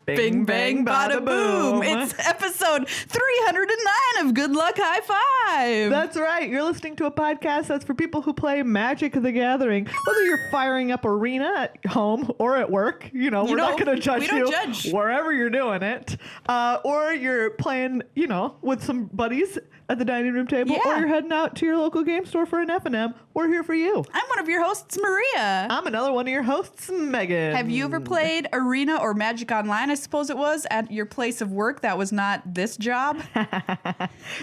Bing, bang, bada, boom. It's episode 309 of Good Luck High Five. That's right. You're listening to a podcast that's for people who play Magic the Gathering. Whether you're firing up Arena at home or at work, we're not going to judge you wherever you're doing it. Or you're playing, with some buddies at the dining room table, or you're heading out to your local game store for an F&M. We're here for you. I'm one of your hosts, Maria. I'm another one of your hosts, Megan. Have you ever played Arena or Magic Online, I suppose it was, at your place of work that was not this job?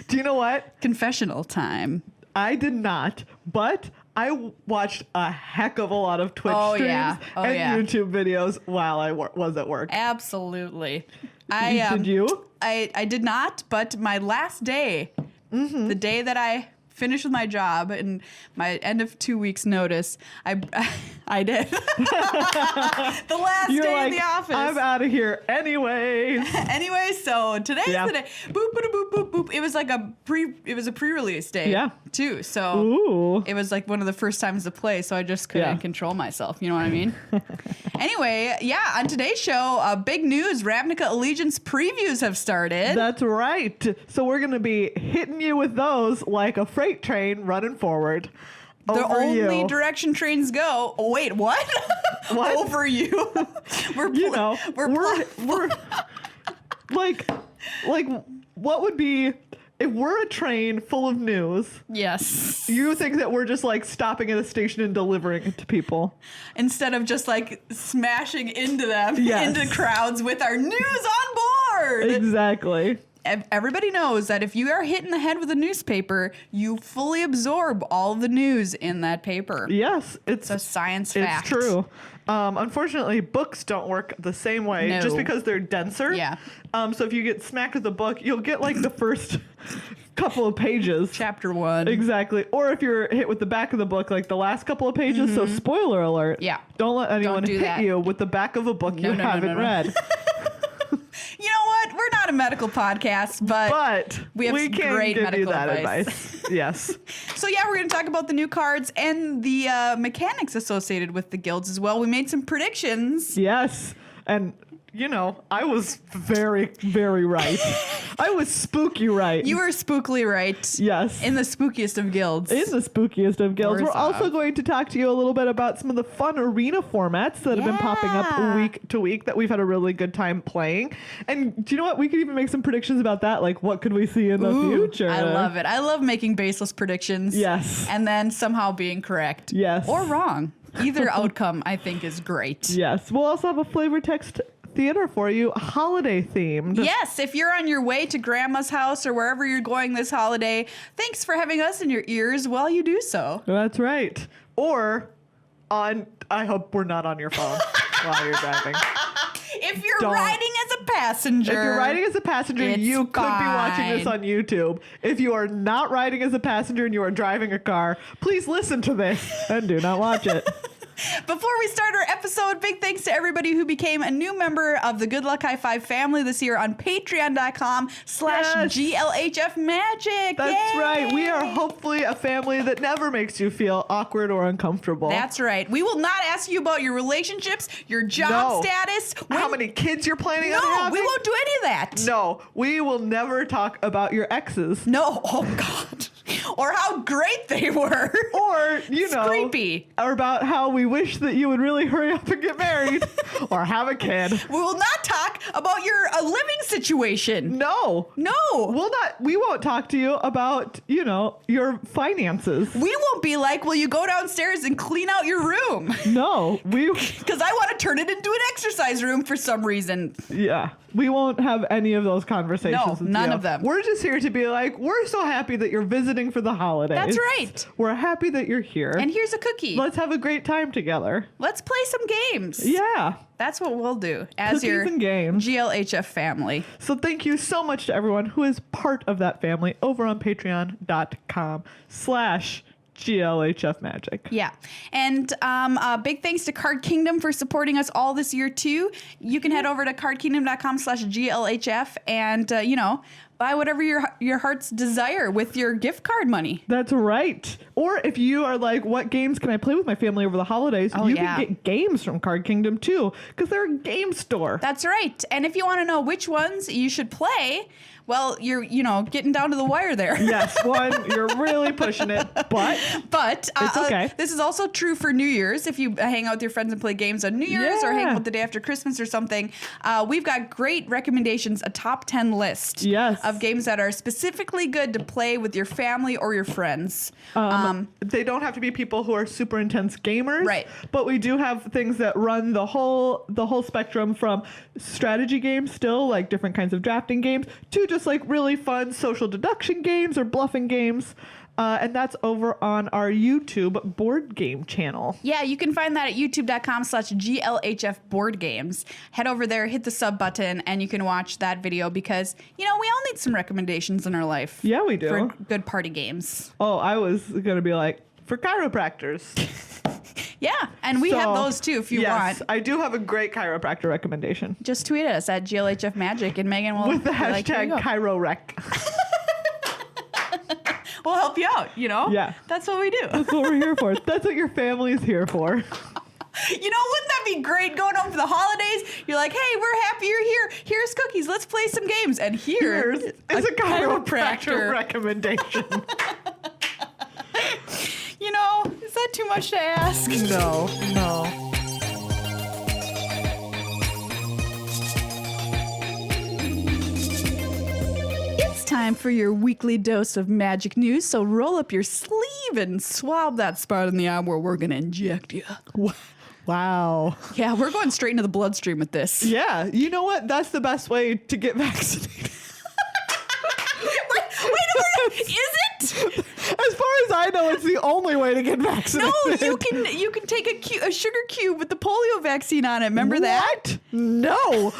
Do you know what? Confessional time. I did not, but I watched a heck of a lot of Twitch streams and YouTube videos while I was at work. Absolutely. Did you? I did not, but my last day, the day that I finished with my job and my end of 2 weeks notice, I did. The last day in the office. I'm out of here anyways. Anyway, so today's the day. Boop, boop, boop, boop, boop. It was like a pre-release day too. So it was like one of the first times to play, so I just couldn't control myself. You know what I mean? Anyway, on today's show, big news, Ravnica Allegiance previews have started. That's right. So we're going to be hitting you with those like a freight train running forward. The only direction trains go. Oh, wait, what? What? Over you. We're like what would be if we're a train full of news? Yes. You think that we're just like stopping at a station and delivering it to people instead of just like smashing into them, into crowds with our news on board. Exactly. Everybody knows that if you are hit in the head with a newspaper, you fully absorb all the news in that paper. Yes, it's a science fact. It's true. Unfortunately, books don't work the same way just because they're denser. Yeah. So if you get smacked with a book, you'll get like the first couple of pages. Chapter 1. Exactly. Or if you're hit with the back of the book, like the last couple of pages. So spoiler alert. Yeah. Don't let anyone hit you with the back of a book you haven't read. You know what? We're not a medical podcast, but we have can great give medical you that advice. Yes. So we're going to talk about the new cards and the mechanics associated with the guilds as well. We made some predictions. Yes. And I was very, very right. I was spooky right. You were spookily right. Yes. In the spookiest of guilds. In the spookiest of guilds. Orzhov. We're also going to talk to you a little bit about some of the fun arena formats that have been popping up week to week that we've had a really good time playing. And do you know what? We could even make some predictions about that. Like, what could we see in the future? I love it. I love making baseless predictions. Yes. And then somehow being correct. Yes. Or wrong. Either outcome, I think, is great. Yes. We'll also have a flavor text theater for you, holiday themed. Yes, if you're on your way to grandma's house or wherever you're going this holiday, thanks for having us in your ears while you do so. That's right. Or I hope we're not on your phone while you're driving. If you're riding as a passenger. If you're riding as a passenger, you could be watching this on YouTube. If you are not riding as a passenger and you are driving a car, please listen to this and do not watch it. Before we start our episode, big thanks to everybody who became a new member of the Good Luck High Five family this year on patreon.com/GLHF Magic. That's right. We are hopefully a family that never makes you feel awkward or uncomfortable. That's right. We will not ask you about your relationships, your job status. How many kids you're planning on having. No, we won't do any of that. No, we will never talk about your exes. No. Oh, God. Or how great they were. Or, creepy. Or about how we wish that you would really hurry up and get married or have a kid. We will not talk about your living situation. No. We won't talk to you about, your finances. We won't be like, will you go downstairs and clean out your room? No. Because I want to turn it into an exercise room for some reason. Yeah. We won't have any of those conversations with you. No, none of them. We're just here to be like, we're so happy that you're visiting for the holidays. That's right. We're happy that you're here. And here's a cookie. Let's have a great time together. Let's play some games. Yeah. That's what we'll do as Cookies your and games. GLHF family. So thank you so much to everyone who is part of that family over on patreon.com/GLHF Magic. Yeah. And big thanks to Card Kingdom for supporting us all this year, too. You can head over to cardkingdom.com/GLHF and, buy whatever your heart's desire with your gift card money. That's right. Or if you are like, what games can I play with my family over the holidays? You can get games from Card Kingdom too, because they're a game store. That's right. And if you want to know which ones you should play, well, you're, getting down to the wire there. Yes, you're really pushing it, but it's okay. This is also true for New Year's. If you hang out with your friends and play games on New Year's or hang out the day after Christmas or something, we've got great recommendations, a top 10 list of games that are specifically good to play with your family or your friends. They don't have to be people who are super intense gamers, right? But we do have things that run the whole spectrum, from strategy games, still like different kinds of drafting games, to just like really fun social deduction games or bluffing games. And that's over on our YouTube board game channel. Yeah, you can find that at youtube.com/GLHF board games. Head over there, hit the sub button, and you can watch that video because, we all need some recommendations in our life. Yeah, we do. For good party games. Oh, I was going to be like, for chiropractors. Yeah, and we have those too if you want. Yes, I do have a great chiropractor recommendation. Just tweet us at GLHF Magic and Megan will... With the hashtag ChiroRec. We'll help you out, Yeah. That's what we do. That's what we're here for. That's what your family is here for. Wouldn't that be great going home for the holidays? You're like, hey, we're happy you're here. Here's cookies. Let's play some games. And here's a chiropractor recommendation. Is that too much to ask? No. It's time for your weekly dose of magic news, so roll up your sleeve and swab that spot in the eye where we're going to inject you. Wow. Yeah, we're going straight into the bloodstream with this. Yeah, you know what? That's the best way to get vaccinated. Wait a minute. Is it? As far as I know, it's the only way to get vaccinated. No, you can take a sugar cube with the polio vaccine on it. Remember that? No.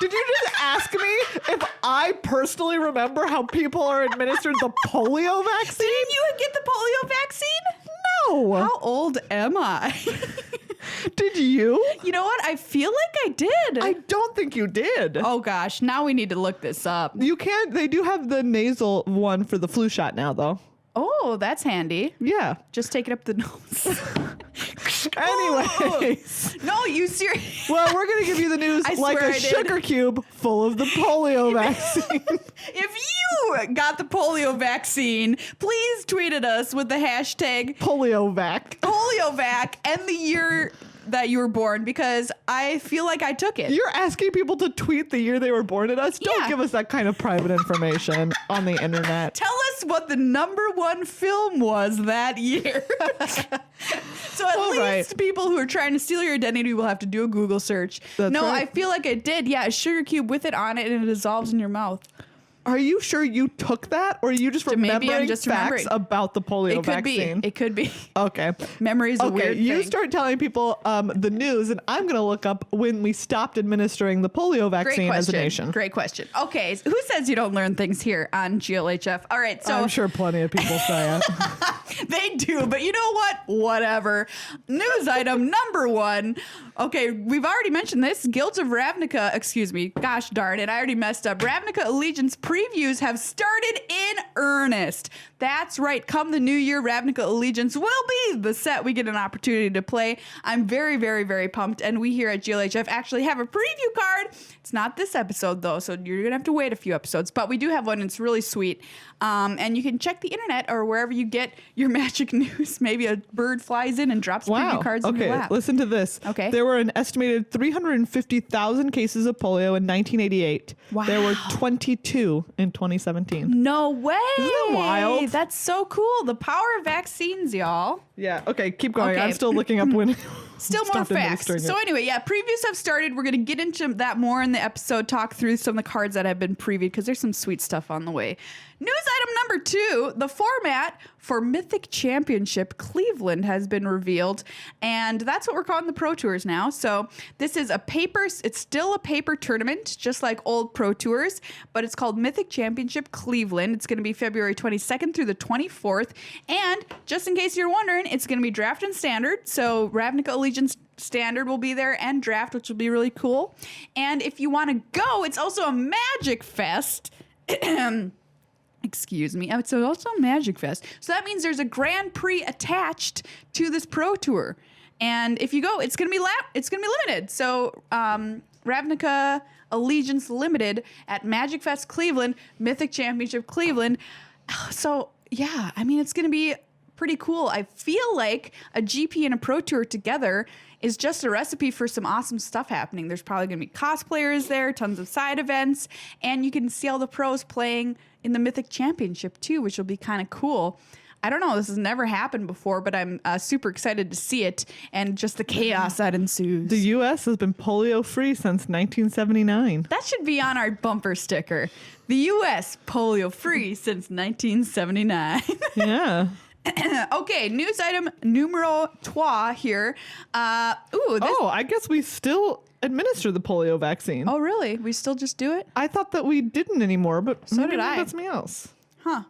Did you just ask me if I personally remember how people are administered the polio vaccine? Didn't you get the polio vaccine? No. How old am I? Did you? You know what? I feel like I did. I don't think you did. Oh gosh, now we need to look this up. You can't. They do have the nasal one for the flu shot now, though. Oh, that's handy. Yeah. Just take it up the nose. Anyways. No, you serious? Well, we're going to give you the news like a sugar cube full of the polio vaccine. If you got the polio vaccine, please tweet at us with the hashtag PolioVac. PolioVac and the year that you were born, because I feel like I took it. You're asking people to tweet the year they were born at us? Don't give us that kind of private information on the internet. Tell us what the #1 film was that year. So at least people who are trying to steal your identity will have to do a Google search. That's right. I feel like it did. Yeah, a sugar cube with it on it and it dissolves in your mouth. Are you sure you took that, or are you just remembering facts about the polio vaccine? It could be. Okay. Memory's a weird thing. You start telling people the news, and I'm going to look up when we stopped administering the polio vaccine as a nation. Great question. Okay, so who says you don't learn things here on GLHF? All right, so I'm sure plenty of people say it. They do, but you know what? Whatever. News item #1. Okay, we've already mentioned this. Guilds of Ravnica, excuse me, gosh darn it, I already messed up. Ravnica Allegiance previews have started in earnest. That's right, come the new year, Ravnica Allegiance will be the set we get an opportunity to play. I'm very, very, very pumped, and we here at GLHF actually have a preview card. It's not this episode, though, so you're going to have to wait a few episodes, but we do have one. It's really sweet, and you can check the internet or wherever you get your magic news. Maybe a bird flies in and drops preview cards in your lap. Okay, listen to this. Okay. There were an estimated 350,000 cases of polio in 1988. Wow. There were 22 in 2017. No way. Isn't that wild? That's so cool. The power of vaccines, y'all. Yeah. Okay, keep going. Okay. I'm still looking up when. Still more facts. So anyway, yeah, previews have started. We're going to get into that more in the episode, talk through some of the cards that have been previewed because there's some sweet stuff on the way. News item #2, the format for Mythic Championship Cleveland has been revealed, and that's what we're calling the Pro Tours now. So this is it's still a paper tournament, just like old Pro Tours, but it's called Mythic Championship Cleveland. It's going to be February 22nd through the 24th, and just in case you're wondering, it's going to be draft and standard, so Ravnica Allegiance Standard will be there and draft, which will be really cool. And if you want to go, it's also a Magic Fest Excuse me. It's also Magic Fest. So that means there's a Grand Prix attached to this Pro Tour. And if you go, it's going to be limited. So Ravnica Allegiance Limited at Magic Fest Cleveland, Mythic Championship Cleveland. So yeah, I mean, it's going to be pretty cool. I feel like a GP and a Pro Tour together is just a recipe for some awesome stuff happening. There's probably going to be cosplayers there, tons of side events, and you can see all the pros playing in the Mythic Championship too, which will be kind of cool. I don't know, this has never happened before, but I'm super excited to see it and just the chaos that ensues. The U.S. has been polio free since 1979. That should be on our bumper sticker. The U.S. polio free since 1979. Yeah. Okay, news item numero 3 here. I guess we still administer the polio vaccine. Oh, really? We still just do it? I thought that we didn't anymore, but so did I. That's me else. Huh.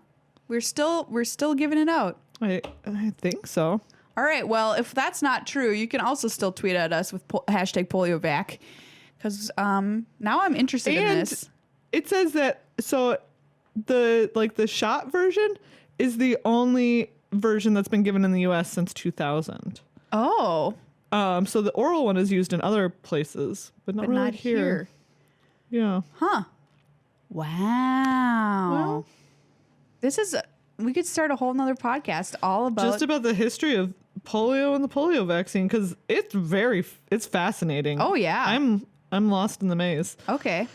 We're still giving it out. I think so. All right. Well, if that's not true, you can also still tweet at us with hashtag poliovac, because now I'm interested in this. It says that the shot version is the only version that's been given in the U.S. since 2000. Oh. So the oral one is used in other places, but not really here. Yeah. Huh. Wow. Well, we could start a whole nother podcast all about just about the history of polio and the polio vaccine, because it's fascinating. Oh yeah. I'm lost in the maze. Okay.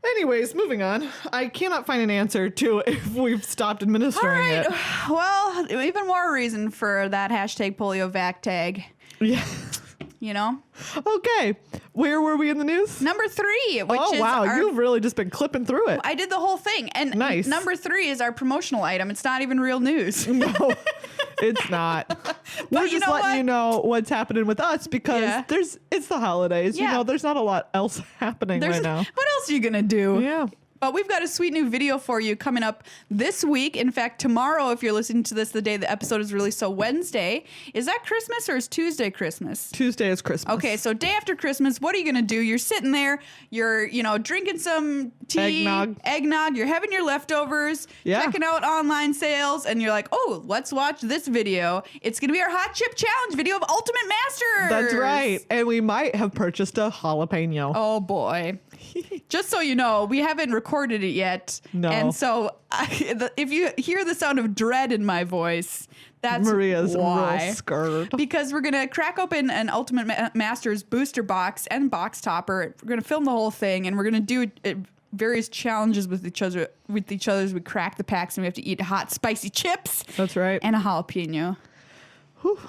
Anyways, moving on. I cannot find an answer to if we've stopped administering it. Well, even more reason for that hashtag poliovac tag. Yeah. You know? Okay. Where were we in the news? Number 3, which is you've really just been clipping through it. I did the whole thing. And nice. Number 3 is our promotional item. It's not even real news. No, it's not. We're just letting you know what's happening with us, because it's the holidays. Yeah. You know, there's not a lot else happening right now. What else are you going to do? Yeah. But we've got a sweet new video for you coming up this week. In fact, tomorrow, if you're listening to this the day the episode is released, so Wednesday. Is that Christmas or is Tuesday Christmas? Tuesday is Christmas. Okay, so day after Christmas, what are you going to do? You're sitting there, you're, drinking some tea. Eggnog. You're having your leftovers, checking out online sales, and you're like, oh, let's watch this video. It's going to be our Hot Chip Challenge video of Ultimate Masters. That's right. And we might have purchased a jalapeno. Oh, boy. Just so you know, we haven't recorded it yet. No. And so if you hear the sound of dread in my voice, that's Maria's why. Real scared. Because we're going to crack open an Ultimate Masters booster box and box topper. We're going to film the whole thing, and we're going to do various challenges with each other as we crack the packs, and we have to eat hot, spicy chips. That's right. And a jalapeno. Whew.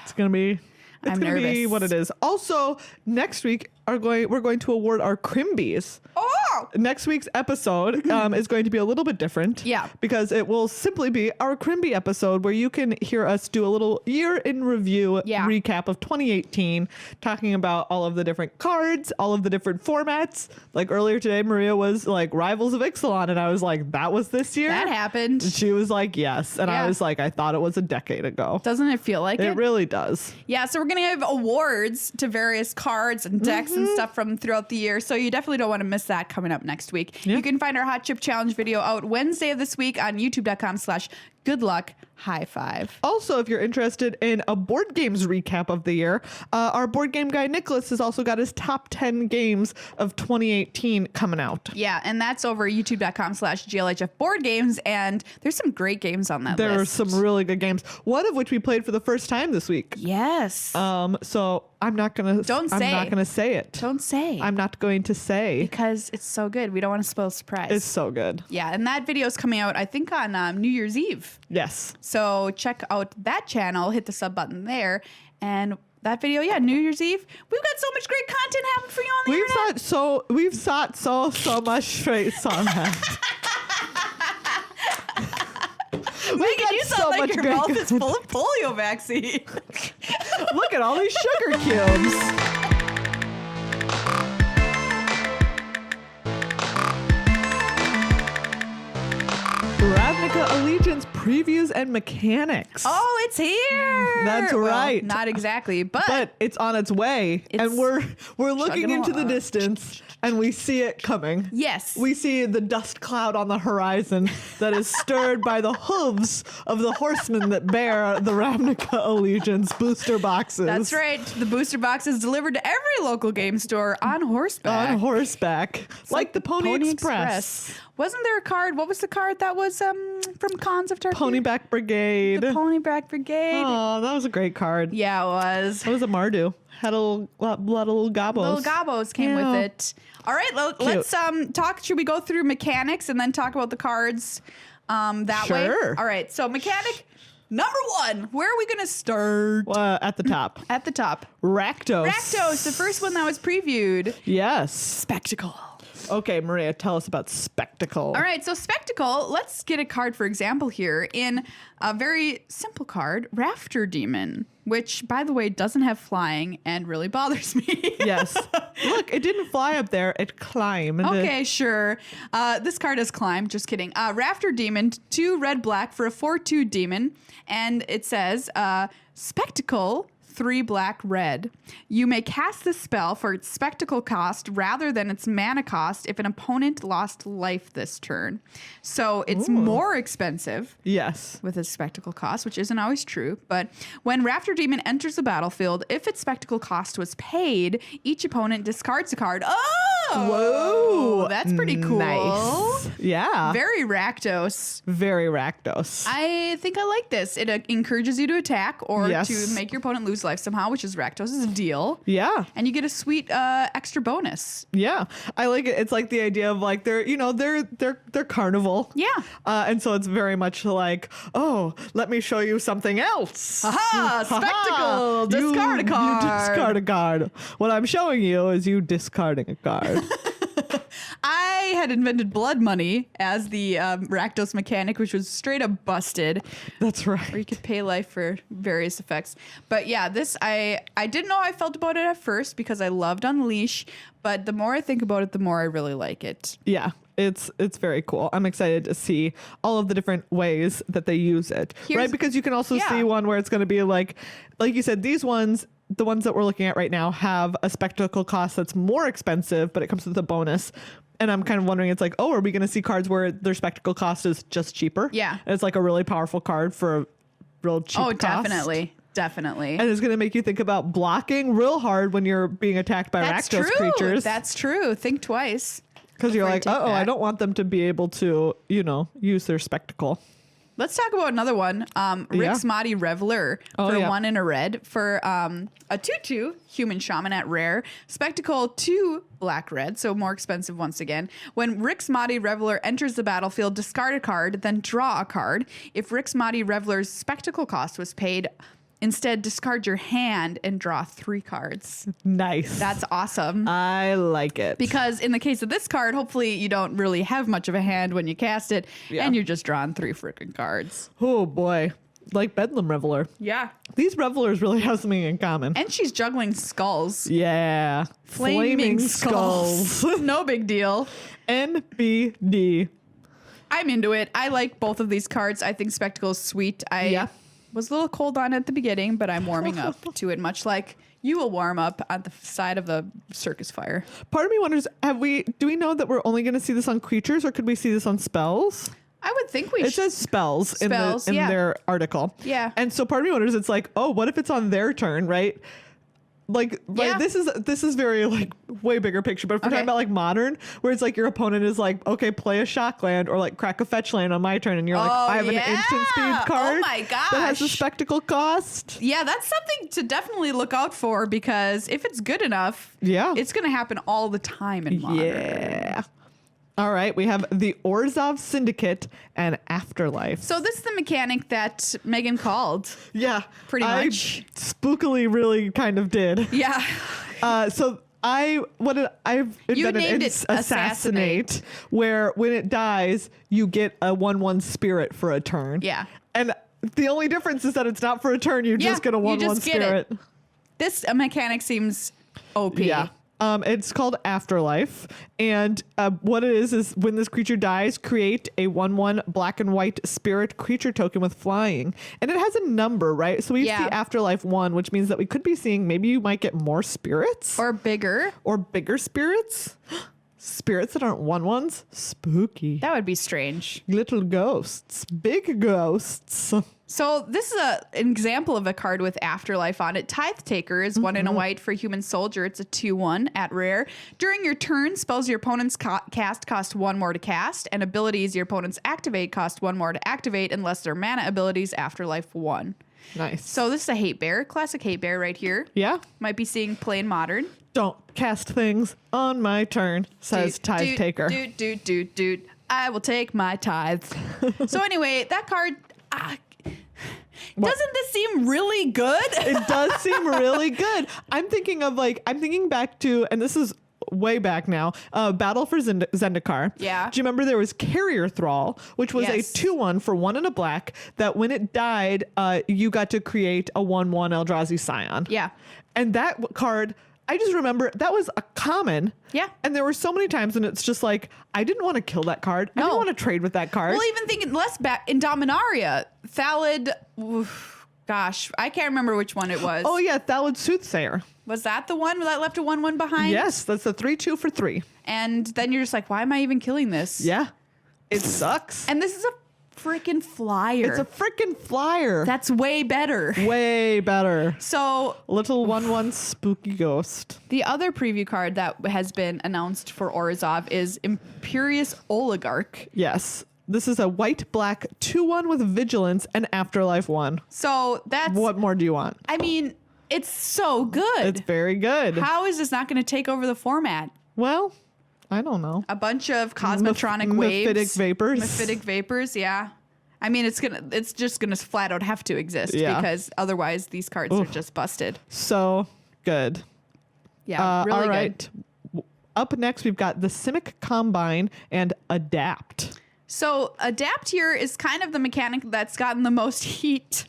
It's going to be... I'm nervous. Be what it is. Also, next week we're going to award our Crimbies. Oh! Next week's episode is going to be a little bit different. Yeah. Because it will simply be our Crimbie episode, where you can hear us do a little year in review recap of 2018, talking about all of the different cards, all of the different formats. Like earlier today, Maria was like Rivals of Ixalan, and I was like, that was this year? That happened. And she was like, yes. And I was like, I thought it was a decade ago. Doesn't it feel like it? It really does. Yeah, so we're going to give awards to various cards and decks and stuff from throughout the year. So you definitely don't want to miss that coming up next week. Yeah. You can find our Hot Chip Challenge video out Wednesday of this week on youtube.com/goodluck-high5. Also, if you're interested in a board games recap of the year, our board game guy Nicholas has also got his top 10 games of 2018 coming out. Yeah, and that's over youtube.com/GLHF board games, and there's some great games on that list. There are some really good games, one of which we played for the first time this week. Yes. So I'm not gonna say it. Don't say. I'm not going to say, because it's so good. We don't want to spoil the surprise. It's so good. Yeah, and that video is coming out, I think, on New Year's Eve. Yes. So check out that channel. Hit the sub button there, and that video, New Year's Eve. We've got so much great content happening for you on the internet. We've sought so much space on that. Megan, you sound like your mouth is full of polio vaccine. Look at all these sugar cubes. Ravnica Allegiance previews and mechanics. Oh, it's here. That's right. Not exactly, but it's on its way. And we're looking into the distance And we see it coming. Yes. We see the dust cloud on the horizon that is stirred by the hooves of the horsemen that bear the Ravnica Allegiance booster boxes. That's right. The booster box is delivered to every local game store on horseback. On horseback. Like the Pony Express. Wasn't there a card? What was the card that was from Cons of Turkey? Ponyback Brigade. The Ponyback Brigade. Oh, that was a great card. Yeah, it was. That was a Mardu. Had a little gobos. Little gobos came with it. All right, let's talk. Should we go through mechanics and then talk about the cards that way? Sure. All right, so mechanic number 1. Where are we going to start? At the top. At the top. Rakdos. Rakdos, the first one that was previewed. Yes. Spectacle. Okay, Maria, tell us about Spectacle. All right, so Spectacle, let's get a card, for example, here in a very simple card, Rafter Demon, which, by the way, doesn't have flying and really bothers me. Yes. Look, it didn't fly up there. It climbed. Okay, sure. This card has climbed. Just kidding. Rafter Demon, 2 red-black for a 4/2 demon. And it says, Spectacle, 3 black red. You may cast this spell for its spectacle cost rather than its mana cost if an opponent lost life this turn. So it's more expensive. Yes. With its spectacle cost, which isn't always true. But when Rafter Demon enters the battlefield, if its spectacle cost was paid, each opponent discards a card. Oh! Whoa! That's pretty cool. Nice. Yeah. Very Rakdos. Very Rakdos. I think I like this. It encourages you to attack or Yes. to make your opponent lose life somehow, which is Rakdos' deal. Yeah. And you get a sweet extra bonus. Yeah. I like it. It's like the idea of like they're carnival. Yeah. And so it's very much like, oh, let me show you something else. Aha! Spectacle! Discard a card. You discard a card. What I'm showing you is you discarding a card. I had invented blood money as the Rakdos mechanic, which was straight up busted. That's right. Where you could pay life for various effects. But yeah, this, I didn't know how I felt about it at first because I loved Unleash. But the more I think about it, the more I really like it. Yeah. It's very cool. I'm excited to see all of the different ways that they use it. Right? Because you can also see one where it's going to be like you said, these ones, the ones that we're looking at right now have a spectacle cost that's more expensive, but it comes with a bonus. And I'm kind of wondering, it's like, oh, are we going to see cards where their spectacle cost is just cheaper? Yeah. And it's like a really powerful card for a real cheap cost. Definitely. Definitely. And it's going to make you think about blocking real hard when you're being attacked by Rakdos creatures. That's true. Think twice. Because you're like, oh, I don't want them to be able to, use their spectacle. Let's talk about another one. Rixmati Reveler for 1 and a red for a 2/2 human shaman at rare. Spectacle 2 black red, so more expensive once again. When Rixmati Reveler enters the battlefield, discard a card, then draw a card. If Rixmati Reveler's spectacle cost was paid, instead discard your hand and draw 3 cards. Nice. That's awesome. I like it. Because in the case of this card, hopefully you don't really have much of a hand when you cast it, and you're just drawing 3 freaking cards. Oh boy. Like Bedlam Reveler. Yeah. These Revelers really have something in common. And she's juggling skulls. Yeah. Flaming skulls. No big deal. NBD. I'm into it. I like both of these cards. I think Spectacle is sweet. I was a little cold on it at the beginning, but I'm warming up to it, much like you will warm up at the side of a circus fire. Part of me wonders, do we know that we're only going to see this on creatures, or could we see this on spells? I would think we should. It says spells in their article. Yeah. And so part of me wonders, it's like, oh, what if it's on their turn, right? Like this is very like way bigger picture, but if we're talking about like modern, where it's like your opponent is like, okay, play a shock land or like crack a fetch land on my turn, and you're like, I have an instant speed card. Oh my gosh. That has a spectacle cost. Yeah, that's something to definitely look out for, because if it's good enough, it's gonna happen all the time in modern. Yeah. All right, we have the Orzhov Syndicate and Afterlife. So this is the mechanic that Meghan called. Yeah. Pretty much. Spookily really kind of did. Yeah. So I've invented Assassinate, where when it dies, you get a 1/1 spirit for a turn. Yeah. And the only difference is that it's not for a turn, you just get a 1/1 spirit. This mechanic seems OP. Yeah. It's called Afterlife. And what it is when this creature dies, create a 1/1 black and white spirit creature token with flying. And it has a number, right? So we see Afterlife 1, which means that we could be seeing maybe you might get more spirits. Or bigger. Or bigger spirits. Spirits that aren't 1/1s. Spooky. That would be strange. Little ghosts. Big ghosts. So this is an example of a card with Afterlife on it. Tithe Taker is 1 and a white for human soldier. It's a 2/1 at rare. During your turn, spells your opponents cast cost 1 more to cast, and abilities your opponents activate cost 1 more to activate unless they're mana abilities Afterlife 1. Nice. So this is a hate bear, classic hate bear right here. Yeah. Might be seeing plain modern. Don't cast things on my turn, says Tithe Taker. Dude. I will take my tithes. So anyway, that card... Doesn't this seem really good? It does seem really good. I'm thinking back to, and this is way back now, Battle for Zendikar. Yeah. Do you remember there was Carrier Thrall, which was a 2/1 for 1 and a black, that when it died, you got to create a 1/1 Eldrazi Scion. Yeah. And that card... I just remember that was a common. Yeah. And there were so many times when it's just like, I didn't want to kill that card. I didn't want to trade with that card. Well, even thinking less back in Dominaria, Thalid, gosh, I can't remember which one it was. Oh, yeah. Thalid Soothsayer. Was that the one that left a 1/1 behind? Yes. That's a 3/2 for 3. And then you're just like, why am I even killing this? Yeah. It sucks. And this is a freaking flyer. It's a freaking flyer. That's way better. Way better. So little 1/1 spooky ghost. The other preview card that has been announced for Orzhov is Imperious Oligarch. Yes. This is a white-black 2/1 with Vigilance and Afterlife 1. So that's... What more do you want? I mean, it's so good. It's very good. How is this not going to take over the format? Well... I don't know. A bunch of cosmotronic waves. Mephitic vapors. Mephitic vapors, yeah. I mean, it's just gonna flat out have to exist because otherwise these cards are just busted. So good. Yeah, really all right. Good. Up next, we've got the Simic Combine and Adapt. So Adapt here is kind of the mechanic that's gotten the most heat.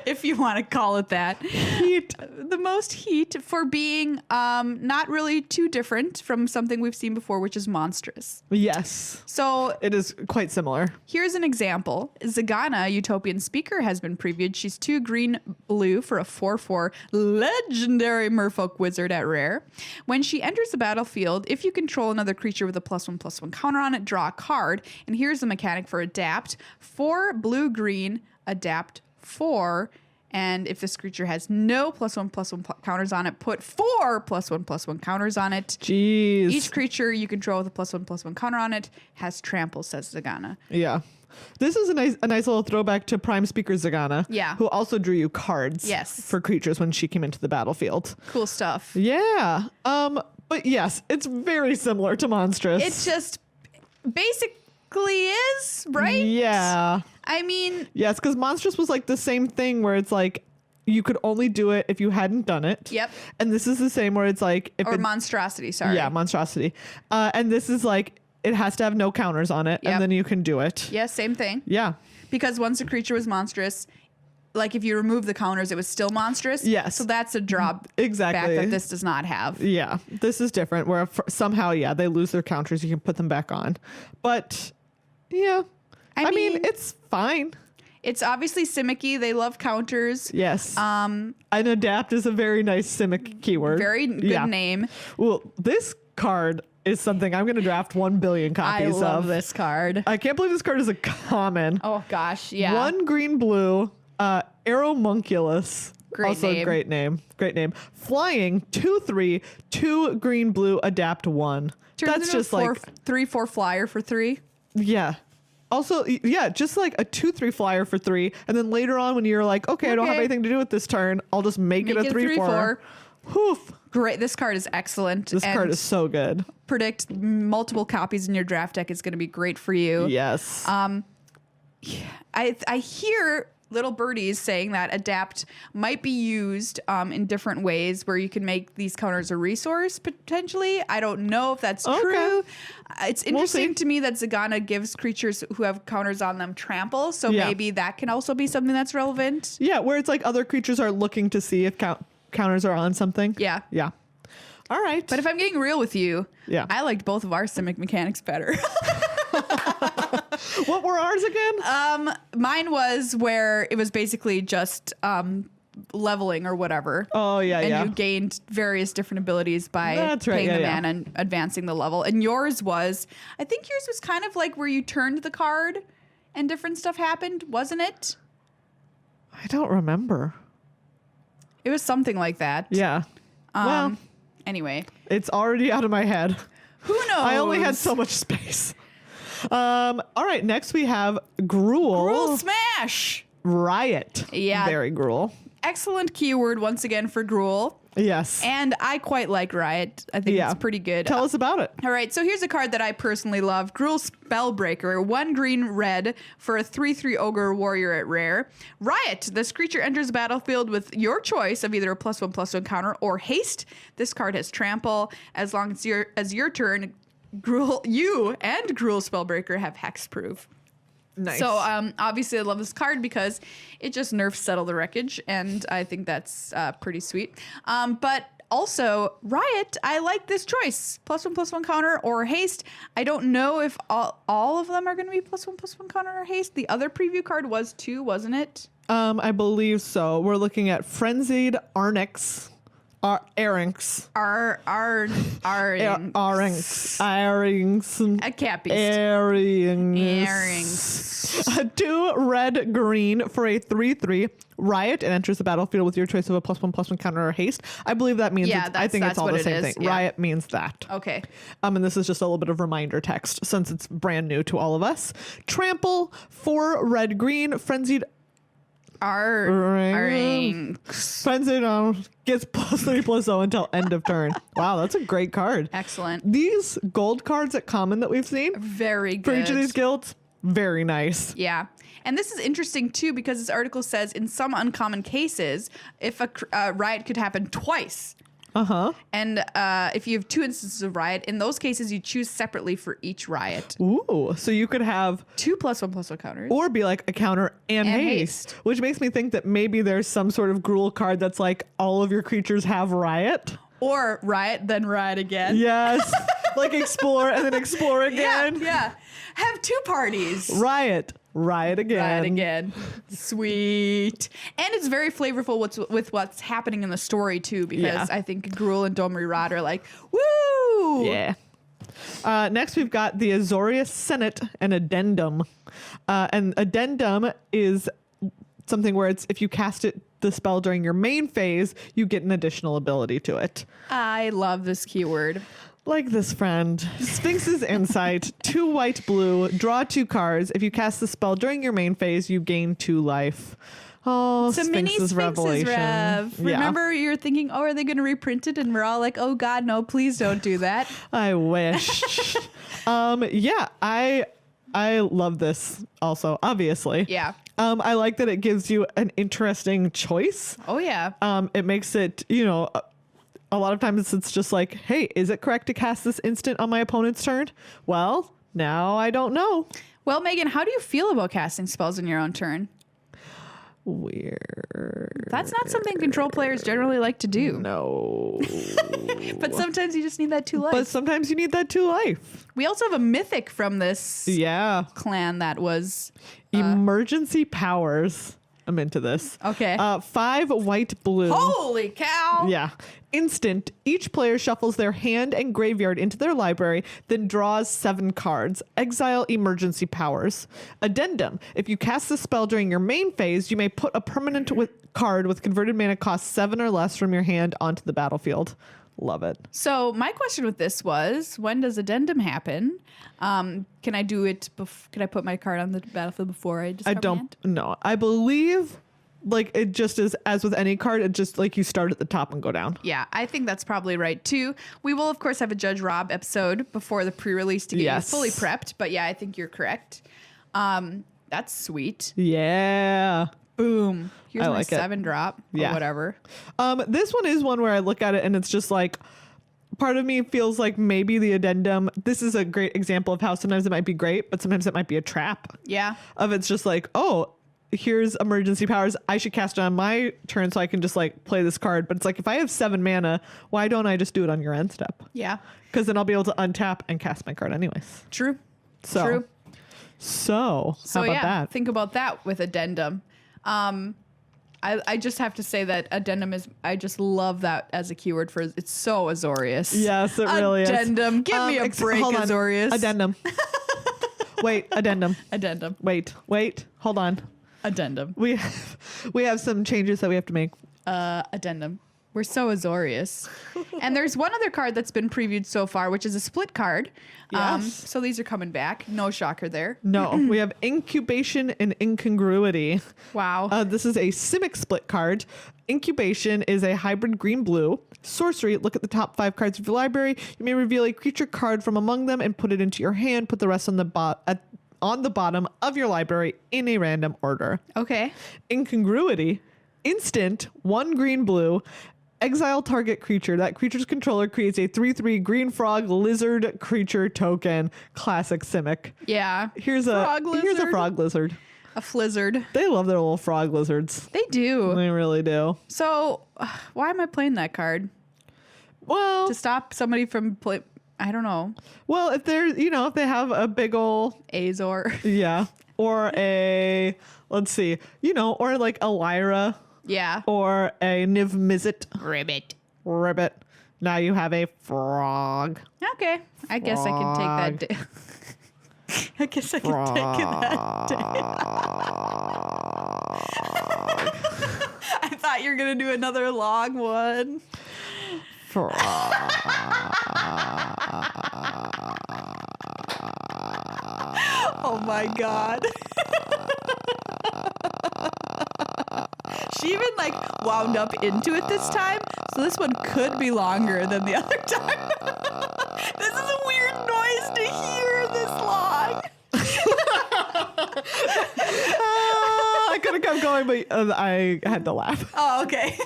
If you want to call it that. Heat. The most heat for being not really too different from something we've seen before, which is monstrous. Yes. So it is quite similar. Here's an example. Zagana, Utopian Speaker, has been previewed. She's 2 green-blue for a 4/4 legendary merfolk wizard at rare. When she enters the battlefield, if you control another creature with a +1/+1 counter on it, draw a card. And here's the mechanic for Adapt. 4 blue-green, Adapt 4, and if this creature has no +1/+1 counters on it, put 4 +1/+1 counters on it. Jeez. Each creature you control with a +1/+1 counter on it has trample, says Zagana. Yeah. This is a nice little throwback to Prime Speaker Zagana. Yeah. Who also drew you cards. Yes. For creatures when she came into the battlefield. Cool stuff. Yeah. But yes, it's very similar to Monstrous. It just basically is, right? Yeah. I mean... Yes, because Monstrous was like the same thing where it's like you could only do it if you hadn't done it. Yep. And this is the same where it's like... Monstrosity, sorry. Yeah, Monstrosity. And this is like, it has to have no counters on it, and then you can do it. Yeah, same thing. Yeah. Because once a creature was monstrous, like if you remove the counters, it was still monstrous. Yes. So that's a drop back that this does not have. Yeah. This is different where somehow, they lose their counters. You can put them back on. But, yeah. I mean, it's fine. It's obviously Simic-y. They love counters. Yes. And Adapt is a very nice Simic keyword. Very good name. Well, this card is something I'm going to draft 1 billion copies of. I love this card. I can't believe this card is a common. Oh, gosh. Yeah. 1 green-blue, Aeromunculus. Great also name. Great name. Great name. Flying 2/3, 2 green-blue, Adapt 1. That's just like 3/4 flyer for 3. Yeah. Also, yeah, just like a 2/3 flyer for 3, and then later on when you're like, okay, I don't have anything to do with this turn, I'll just make it a 3/4. Woof. Great. This card is excellent. This card is so good. Predict multiple copies in your draft deck is going to be great for you. Yes. I hear little birdies saying that Adapt might be used in different ways where you can make these counters a resource potentially. I don't know if that's true. It's interesting to me that Zagana gives creatures who have counters on them trample, so maybe that can also be something that's relevant. Yeah, where it's like other creatures are looking to see if counters are on something. Yeah. Yeah. All right. But if I'm getting real with you, I liked both of our Simic mechanics better. What were ours again? Mine was where it was basically just leveling or whatever. Oh, yeah, and you gained various different abilities by paying the mana and advancing the level. And yours was, I think yours was kind of like where you turned the card and different stuff happened, wasn't it? I don't remember. It was something like that. Yeah. Well, anyway. It's already out of my head. Who knows? I only had so much space. All right, next we have Gruul. Gruul Smash! Riot. Yeah. Very Gruul. Excellent keyword once again for Gruul. Yes. And I quite like Riot. I think it's pretty good. Tell us about it. All right, so here's a card that I personally love. Gruul Spellbreaker, 1 green red for a 3/3 ogre warrior at rare. Riot, this creature enters the battlefield with your choice of either a +1/+1 counter or haste. This card has trample. As long as your turn, you and Gruul Spellbreaker have hexproof. Nice. So obviously I love this card because it just nerfs Settle the Wreckage, and I think that's pretty sweet. But also Riot, I like this choice. +1/+1 counter or haste. I don't know if all of them are going to be +1/+1 counter or haste. The other preview card was too, wasn't it? I believe so. We're looking at Frenzied Arnix. Arinx. A cat beast. Arinx. 2 red green for a 3/3 Riot. It enters the battlefield with your choice of a +1/+1 counter or haste. I believe that means I think it's all the same thing. Yeah. Riot means that. Okay. And this is just a little bit of reminder text since it's brand new to all of us. Trample, 4 red green, Frenzied Frenzied gets +3/+0 until end of turn. Wow, that's a great card. Excellent. These gold cards at common that we've seen, very good for each of these guilds. Very nice. Yeah. And this is interesting too because this article says in some uncommon cases, if a riot could happen twice. And if you have 2 instances of riot, in those cases you choose separately for each riot. Ooh, so you could have 2 +1/+1 counters, or be like a counter and haste, which makes me think that maybe there's some sort of Gruul card that's like all of your creatures have riot, or riot then riot again. Yes. Like explore and then explore again. Yeah. Have 2 parties. Riot again. Sweet. And it's very flavorful with what's happening in the story too, because I think Gruul and Domri Rod are like, woo! Yeah. Next we've got the Azorius Senate and Addendum. And Addendum is something where it's if you cast the spell during your main phase, you get an additional ability to it. I love this keyword. Like this friend. Sphinx's Insight, 2 white blue, draw 2 cards. If you cast the spell during your main phase, you gain 2 life. Oh, it's a mini Revelation. Rev. Remember you're thinking, oh, are they going to reprint it? And we're all like, oh God, no, please don't do that. I wish. I love this also, obviously. Yeah. I like that it gives you an interesting choice. Oh yeah. It makes it, a lot of times it's just like, hey, is it correct to cast this instant on my opponent's turn? Well, now I don't know. Well, Megan, how do you feel about casting spells in your own turn? Weird. That's not something control players generally like to do. No. But sometimes you just need that 2 life. But sometimes you need that 2 life. We also have a mythic from this clan that was... Emergency Powers. I'm into this. Okay. 5 white blue. Holy cow! Yeah. Instant. Each player shuffles their hand and graveyard into their library, then draws 7 cards. Exile Emergency Powers. Addendum. If you cast the spell during your main phase, you may put a permanent card with converted mana cost 7 or less from your hand onto the battlefield. Love it. So my question with this was, when does Addendum happen? Can I do it? Can I put my card on the battlefield before I discard my hand? No. I believe like it just is as with any card. It just like you start at the top and go down. Yeah, I think that's probably right too. We will of course have a Judge Rob episode before the pre-release to get you fully prepped. But yeah, I think you're correct. That's sweet. Yeah. Boom. Here's my like 7 drop or whatever. This one is one where I look at it and it's just like, part of me feels like maybe the Addendum, this is a great example of how sometimes it might be great, but sometimes it might be a trap. Yeah. Of it's just like, oh, here's emergency powers. I should cast it on my turn so I can just like play this card. But it's like, if I have 7 mana, why don't I just do it on your end step? Yeah. Because then I'll be able to untap and cast my card anyways. True. So how about that? Think about that with addendum. I just have to say that addendum is, I just love that as a keyword for, it's so Azorius. Yes, it really is. Addendum. Give me a break, Azorius. Addendum. Wait, addendum. Addendum. Wait, hold on. Addendum. We have some changes that we have to make. Addendum. We're so Azorius. And there's one other card that's been previewed so far, which is a split card. Yes. So these are coming back. No shocker there. No, we have Incubation and Incongruity. Wow. This is a Simic split card. Incubation is a hybrid green-blue. Sorcery, look at the top 5 cards of your library. You may reveal a creature card from among them and put it into your hand. Put the rest on the bottom of your library in a random order. Okay. Incongruity, instant, 1 green-blue. Exile target creature. That creature's controller creates a 3/3 green frog lizard creature token. Classic Simic. Yeah. Here's a frog lizard. A flizzard. They love their little frog lizards. They do. They really do. So why am I playing that card? Well, to stop somebody from play. I don't know. Well, if they're, if they have a big ol' Azor. Yeah. Or let's see, or like a Lyra. Yeah. Or a Niv Mizzet. Ribbit. Now you have a frog. Okay. I guess I can take that day. I guess I can take that day. I thought you were going to do another long one. Frog. Oh my God. She even wound up into it this time, so this one could be longer than the other time. This is a weird noise to hear this long. I could have kept going, but I had to laugh. Oh, okay.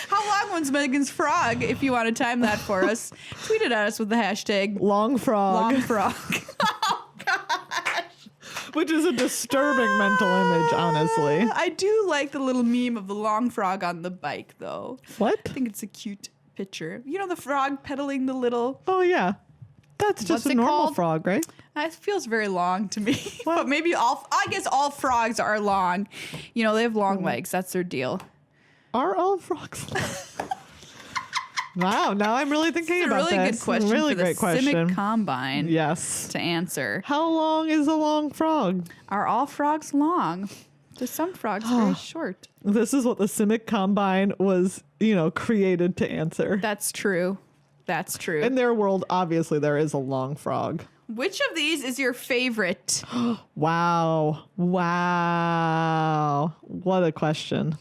How long was Megan's frog? If you want to time that for us, tweet it at us with the hashtag Long Frog. Long Frog. Oh, gosh. Which is a disturbing mental image, honestly. I do like the little meme of the long frog on the bike, though. What? I think it's a cute picture. You know, the frog pedaling the little... Oh, yeah. That's just a normal frog, right? It feels very long to me. But maybe I guess all frogs are long. They have long legs. That's their deal. Are all frogs long? Wow, now I'm really thinking about this. It's a really good question. Really for great the question. Simic Combine. Yes. To answer. How long is a long frog? Are all frogs long? There's some frogs very short. This is what the Simic Combine was, created to answer. That's true. That's true. In their world, obviously, there is a long frog. Which of these is your favorite? Wow. What a question.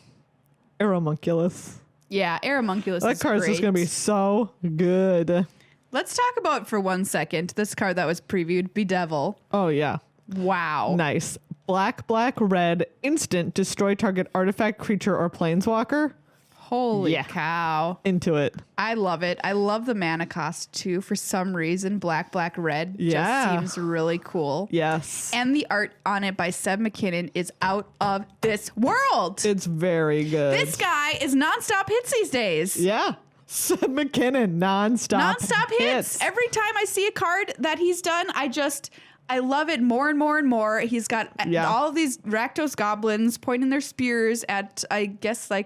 Aeromunculus. Yeah, Aeromunculus that card's just going to be so good. Let's talk about, for 1 second, this card that was previewed, Bedevil. Oh, yeah. Wow. Nice. Black, red, instant, destroy target artifact, creature, or planeswalker. Holy cow. Into it. I love it. I love the mana cost, too. For some reason, black, red just seems really cool. Yes. And the art on it by Seb McKinnon is out of this world. It's very good. This guy is nonstop hits these days. Yeah. Seb McKinnon, nonstop hits. Every time I see a card that he's done, I love it more and more and more. He's got all of these Rakdos goblins pointing their spears at, I guess, an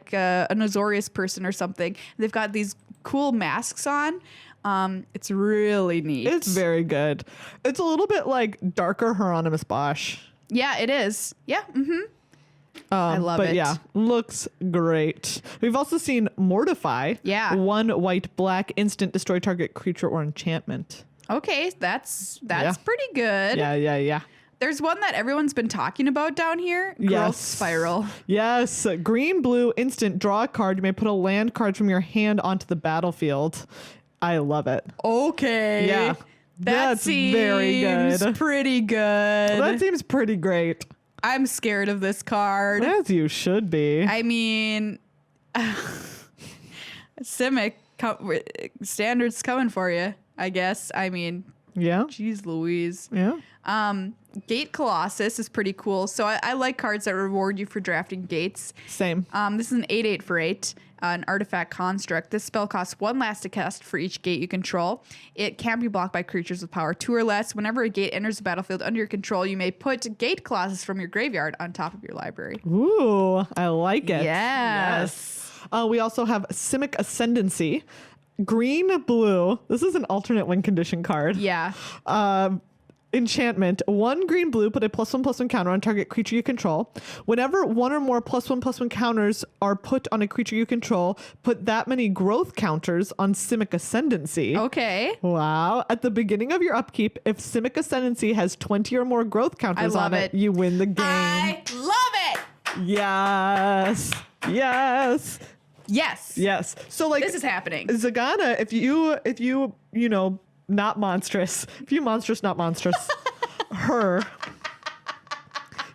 Azorius person or something. They've got these cool masks on. It's really neat. It's very good. It's a little bit like darker Hieronymus Bosch. Yeah, it is. Yeah. Mm-hmm. I love it. But yeah, looks great. We've also seen Mortify. Yeah. 1 white, black, instant, destroy target creature or enchantment. Okay, that's pretty good. Yeah. There's one that everyone's been talking about down here. Growth Spiral. Yes. Green, blue, instant, draw a card. You may put a land card from your hand onto the battlefield. I love it. Okay. Yeah. That's very good. Pretty good. That seems pretty great. I'm scared of this card. As you should be. I mean, Simic standards coming for you, I guess. I mean, yeah. Jeez Louise. Yeah. Gate Colossus is pretty cool. So I like cards that reward you for drafting gates. Same. This is an 8/8 for 8, an artifact construct. This spell costs 1 last to cast for each gate you control. It can't be blocked by creatures with power 2 or less. Whenever a gate enters the battlefield under your control, you may put Gate Colossus from your graveyard on top of your library. Ooh, I like it. Yes. We also have Simic Ascendancy. Green, blue. This is an alternate win condition card. Yeah. Enchantment. 1 green, blue, put a +1/+1 counter on target creature you control. Whenever 1 or more +1/+1 counters are put on a creature you control, put that many growth counters on Simic Ascendancy. Okay. Wow. At the beginning of your upkeep, if Simic Ascendancy has 20 or more growth counters on it, you win the game. I love it. Yes. Yes. Yes. Yes. So like this is happening. Zagana, if you not monstrous. If you monstrous, not monstrous. Her.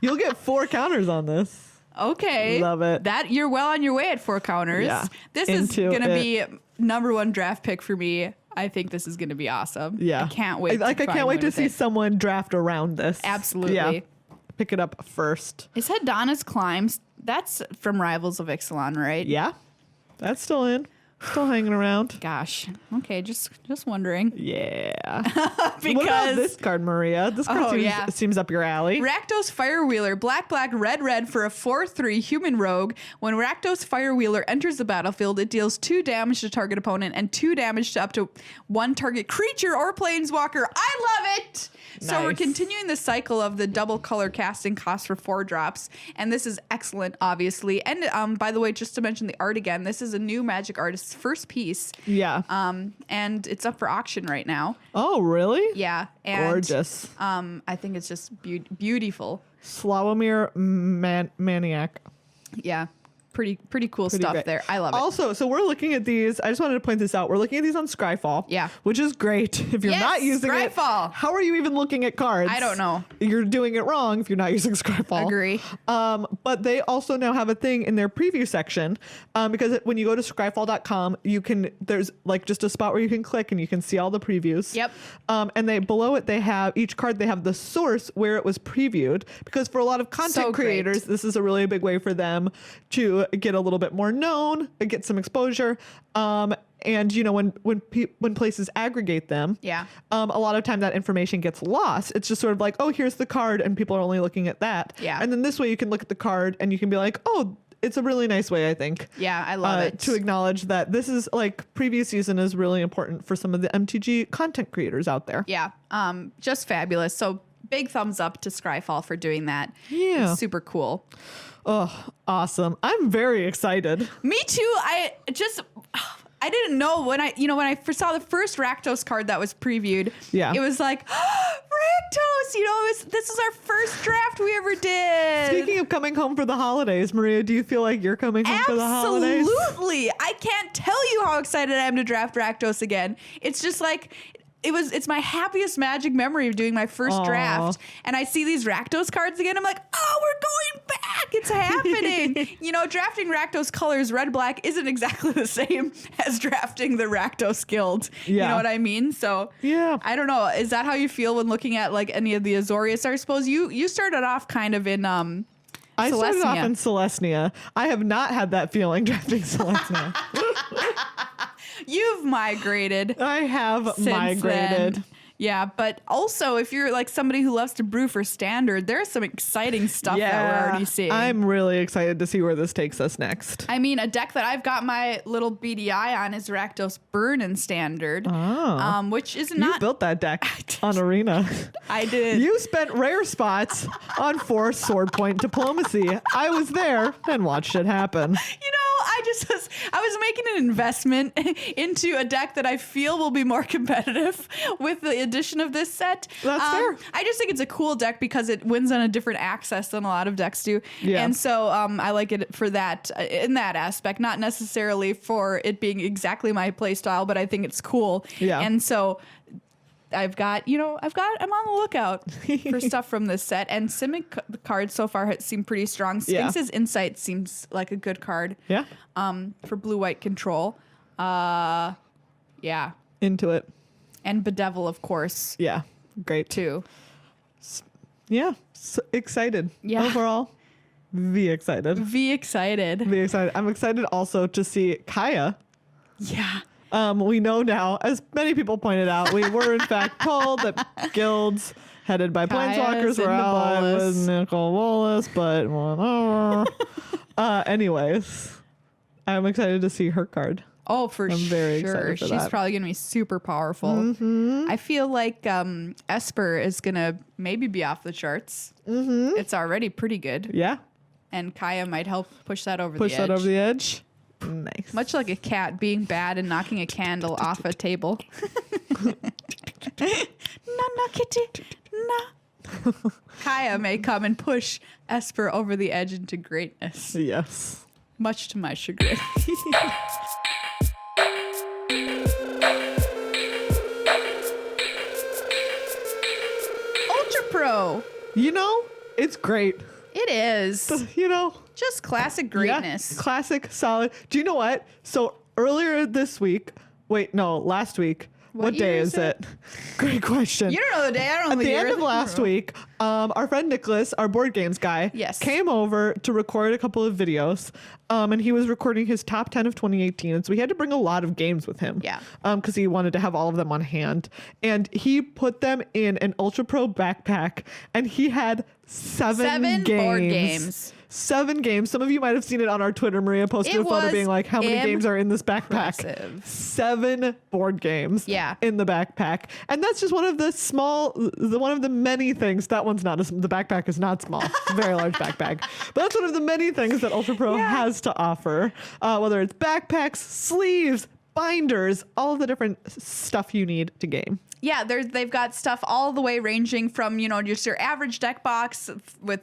You'll get 4 counters on this. Okay. Love it. That you're well on your way at 4 counters. Yeah. This is going to be #1 draft pick for me. I think this is going to from awesome. Yeah. I can't wait. I can't wait to see someone draft around this. Absolutely. Yeah. Pick it up first. Is Donna's Climbs? That's from Rivals of Ixalan, right? Yeah. That's still in. Still hanging around. Gosh. Okay, just wondering. Yeah. Because what about this card, Maria? This card seems up your alley. Rakdos Firewheeler, black, red for a 4/3 human rogue. When Rakdos Firewheeler enters the battlefield, it deals 2 damage to target opponent and 2 damage to up to 1 target creature or planeswalker. I love it! Nice. So we're continuing the cycle of the double color casting cost for 4 drops, and this is excellent, obviously. And by the way, just to mention the art again, this is a new Magic artist's first piece. Yeah. And it's up for auction right now. Oh, really? Yeah. And, gorgeous. I think it's just beautiful. Slawomir Maniac. Yeah. Pretty cool stuff great. there. I love it. Also, so we're looking at these. I just wanted to point this out. We're looking at these on Scryfall. Yeah. Which is great. If you're not using Scryfall. it, how are you even looking at cards? I don't know. You're doing it wrong if you're not using Scryfall. Agree. But they also now have a thing in their preview section because when you go to scryfall.com, there's like just a spot where you can click and you can see all the previews. Yep. And below it, they have each card, they have the source where it was previewed, because for a lot of content creators, this is a really big way for them to get a little bit more known, get some exposure. And when places aggregate them, a lot of time that information gets lost. It's just sort of like, oh, here's the card, and people are only looking at that. Yeah. And then this way you can look at the card and you can be like, oh, it's a really nice way, I think. Yeah, I love it. To acknowledge that this is like previous season is really important for some of the MTG content creators out there. Yeah. Just fabulous. So big thumbs up to Scryfall for doing that. Yeah. It's super cool. Oh, awesome. I'm very excited. Me too. I didn't know when I first saw the first Rakdos card that was previewed. Yeah. It was like, Rakdos, this is our first draft we ever did. Speaking of coming home for the holidays, Maria, do you feel like you're coming home for the holidays? Absolutely. I can't tell you how excited I am to draft Rakdos again. It's just like, it's my happiest Magic memory of doing my first draft. And I see these Rakdos cards again. I'm like, oh, we're going back. It's happening. Drafting Rakdos colors, red, black, isn't exactly the same as drafting the Rakdos Guild. Yeah. You know what I mean? So yeah, I don't know. Is that how you feel when looking at like any of the Azorius? I suppose you started off kind of in I started off in Celestia. I have not had that feeling drafting Celestia. You've migrated. I have migrated. Then. Yeah, but also if you're like somebody who loves to brew for standard, there's some exciting stuff that we're already seeing. I'm really excited to see where this takes us next. I mean, a deck that I've got my little BDI on is Rakdos Burn in standard, which is not... You built that deck on Arena. I did. You spent rare spots on 4 Sword Point Diplomacy. I was there and watched it happen. I was making an investment into a deck that I feel will be more competitive with the addition of this set. That's fair. I just think it's a cool deck because it wins on a different access than a lot of decks do. Yeah. And so I like it for that, in that aspect, not necessarily for it being exactly my play style, but I think it's cool. Yeah. And so I'm on the lookout for stuff from this set, and Simic cards so far seem pretty strong. Sphinx's Insight seems like a good card. Yeah. For blue-white control. Yeah. Into it. And Bedevil, of course. Yeah. Great. Too. Yeah. So excited. Yeah. Overall, excited. excited. I'm excited also to see Kaya. Yeah. We know now, as many people pointed out, we were in fact told that guilds headed by Planeswalkers were allied with Nicol Bolas, but whatever. Anyways, I'm excited to see her card. Oh, for sure. I'm very excited for She's probably going to be super powerful. Mm-hmm. I feel like Esper is going to maybe be off the charts. Mm-hmm. It's already pretty good. Yeah. And Kaya might help push that over the edge. Push that over the edge. Nice. Much like a cat being bad and knocking a candle off a table. No, kitty. No. Kaya may come and push Esper over the edge into greatness. Yes. Much to my chagrin. Ultra Pro. It's great. It is. Just classic greatness. Yeah, classic, solid. Do you know what? So earlier this week, last week. What day is it? Great question. You don't know the day. I don't know the year. At the end of last week, our friend Nicholas, our board games guy, came over to record a couple of videos. And he was recording his top 10 of 2018. And so he had to bring a lot of games with him. Yeah. Because he wanted to have all of them on hand. And he put them in an Ultra Pro backpack. And he had seven games. Board games. 7 games. Some of you might have seen it on our Twitter. Maria posted a photo being like, how many games are in this backpack? Impressive. 7 board games in the backpack. And that's just one of the many things. That one's not, the backpack is not small. It's a very large backpack. But that's one of the many things that Ultra Pro has to offer. Whether it's backpacks, sleeves, binders, all of the different stuff you need to game. Yeah, they've got stuff all the way ranging from, just your average deck box with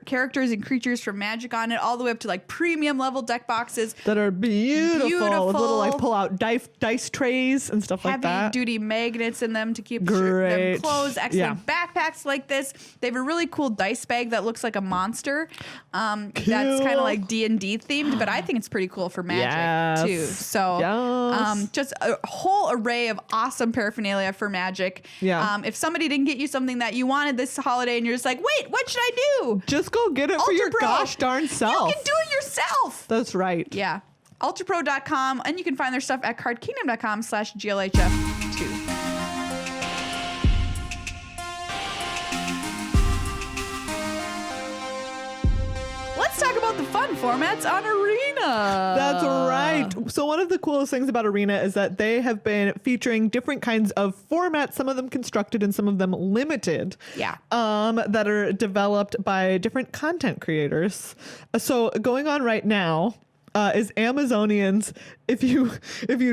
characters and creatures from Magic on it, all the way up to like premium level deck boxes that are beautiful with little like pull out dice trays and stuff like that. Heavy duty magnets in them to keep them closed. Excellent backpacks like this. They have a really cool dice bag that looks like a monster. That's kind of like D&D themed, but I think it's pretty cool for Magic too. So just a whole array of awesome paraphernalia for Magic. If somebody didn't get you something that you wanted this holiday and you're just like, wait, what should I do? Just go get it for your gosh darn self. You can do it yourself. That's right. Yeah. ultrapro.com, and you can find their stuff at cardkingdom.com/GLHF2. Let's talk about the fun formats on Arena. That's right. So one of the coolest things about Arena is that they have been featuring different kinds of formats, some of them constructed and some of them limited. Yeah. That are developed by different content creators. So going on right now is Amazonians. If you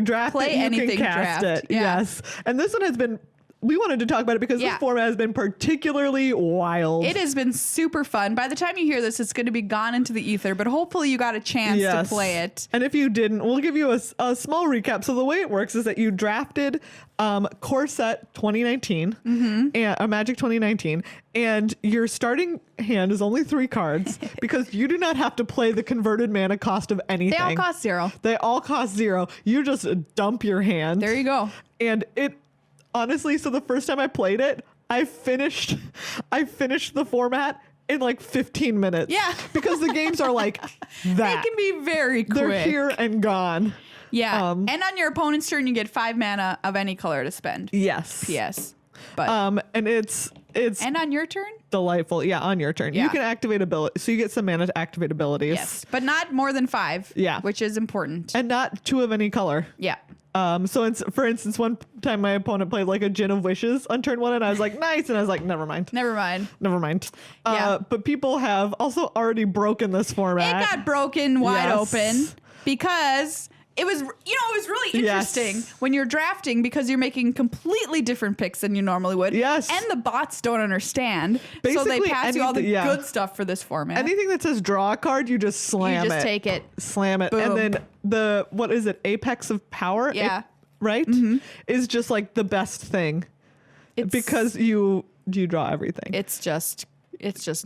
draft Play it, you can cast it. Yeah. Yes. And this one has been, we wanted to talk about it because this format has been particularly wild. It has been super fun. By the time you hear this, it's going to be gone into the ether, but hopefully you got a chance to play it. And if you didn't, we'll give you a small recap. So the way it works is that you drafted Core Set 2019 and Magic 2019, and your starting hand is only 3 cards because you do not have to play the converted mana cost of anything. They all cost 0. They all cost 0. You just dump your hand. There you go. And it honestly, so the first time I played it, I finished the format in like 15 minutes. Yeah. Because the games are like that. They can be very quick. They're here and gone. Yeah. And on your opponent's turn, you get 5 mana of any color to spend. Yes. PS. But and it's and on your turn? Delightful. Yeah, on your turn. Yeah. You can activate ability. So you get some mana to activate abilities. Yes. But not more than 5. Yeah. Which is important. And not 2 of any color. Yeah. So for instance, one time my opponent played like a Gin of Wishes on turn 1 and I was like, nice. And I was like, never mind. Yeah. But people have also already broken this format. It got broken wide open because it was really interesting when you're drafting because you're making completely different picks than you normally would. Yes. And the bots don't understand. Basically, so they pass you all the good stuff for this format. Anything that says draw a card, you just slam it. You just take it. Slam it. Boom. And then what is it? Apex of Power? Yeah. Right? Is just like the best thing. Because you draw everything. It's just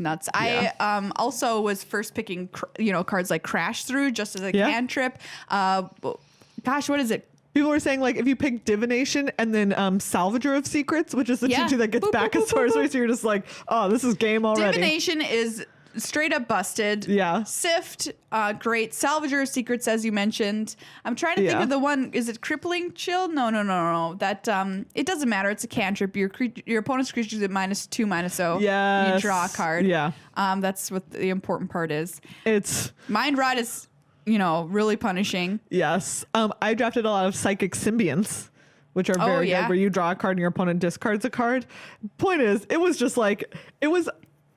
nuts. Yeah. I also was first picking cards like Crash Through just as a cantrip. Gosh, what is it? People were saying, like, if you pick Divination and then Salvager of Secrets, which is the 2/2 that gets back a sorcery, so you're just like, oh, this is game already. Divination is straight up busted. Yeah. Sift, great. Salvager of Secrets, as you mentioned. I'm trying to think of the one. Is it Crippling Chill? No. That it doesn't matter. It's a cantrip. Your opponent's creature is at -2/-0. Yeah. You draw a card. Yeah. That's what the important part is. It's Mind Rot is, really punishing. Yes. I drafted a lot of Psychic Symbionts, which are very good, where you draw a card and your opponent discards a card. Point is, it was just like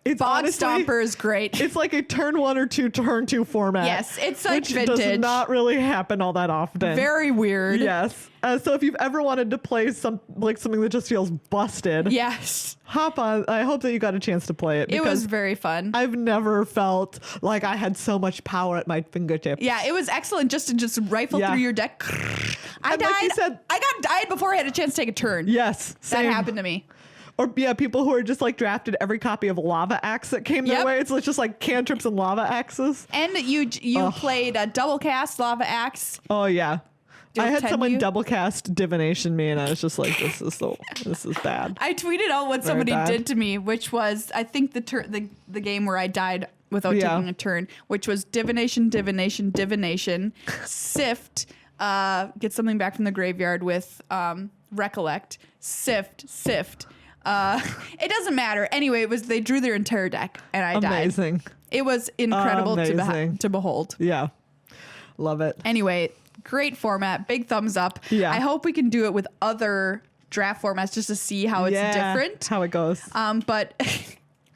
it's Bog honestly, Stomper is great. It's like a turn 1 or 2, turn 2 format. Yes, it's like which vintage. Does not really happen all that often. Very weird. Yes. So if you've ever wanted to play something that just feels busted, yes, hop on. I hope that you got a chance to play it. It was very fun. I've never felt like I had so much power at my fingertips. Yeah, it was excellent just to rifle through your deck. I died. Like you said, I got died before I had a chance to take a turn. Yes, that happened to me. Or people who are just like drafted every copy of Lava Axe that came their way. It's just like cantrips and Lava Axes. And you played a double cast Lava Axe. Oh yeah. I had someone double cast Divination me, and I was just like, this is bad. I tweeted out what somebody did to me, which was, I think the game where I died without taking a turn, which was Divination, Sift, get something back from the graveyard with Recollect, Sift. It doesn't matter. Anyway, they drew their entire deck, and I died. Amazing. It was incredible to behold. Yeah. Love it. Anyway, great format. Big thumbs up. Yeah. I hope we can do it with other draft formats just to see how it's different. How it goes. But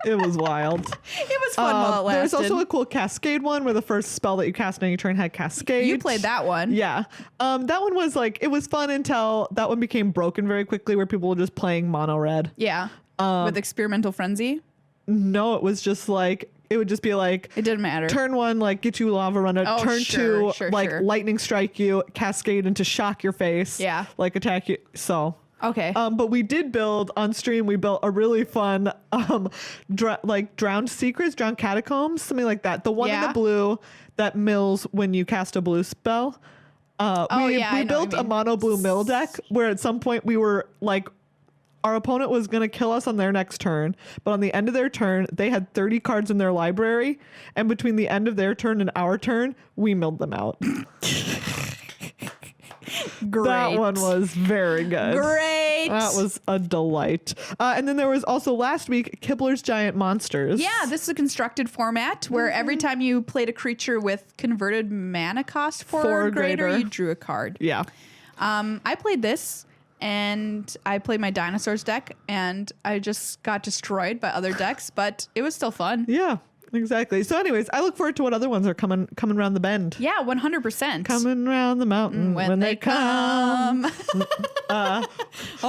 it was wild. It was fun while it lasted. There's also a cool Cascade one where the first spell that you cast on any turn had Cascade. You played that one. Yeah. That one was like, it was fun until that one became broken very quickly where people were just playing mono red. Yeah. With Experimental Frenzy? No, it was just like, it would just be like, it didn't matter. Turn 1, like get you Lava Run. Turn 2, Lightning Strike you, Cascade into Shock your face. Yeah. Like attack you. So. Okay. But we did build on stream. We built a really fun, Drowned Secrets, Drowned Catacombs, something like that. The one in the blue that mills when you cast a blue spell. We built a mono blue mill deck where at some point we were like, our opponent was going to kill us on their next turn, but on the end of their turn, they had 30 cards in their library, and between the end of their turn and our turn, we milled them out. Great. That one was very good. Great. That was a delight. And then there was also last week Kibler's Giant Monsters. Yeah, this is a constructed format where every time you played a creature with converted mana cost 4 or greater, you drew a card. Yeah. I played this, and I played my dinosaurs deck, and I just got destroyed by other decks, but it was still fun. Yeah. Exactly. So anyways, I look forward to what other ones are coming around the bend. Yeah, 100%. Coming around the mountain when they come.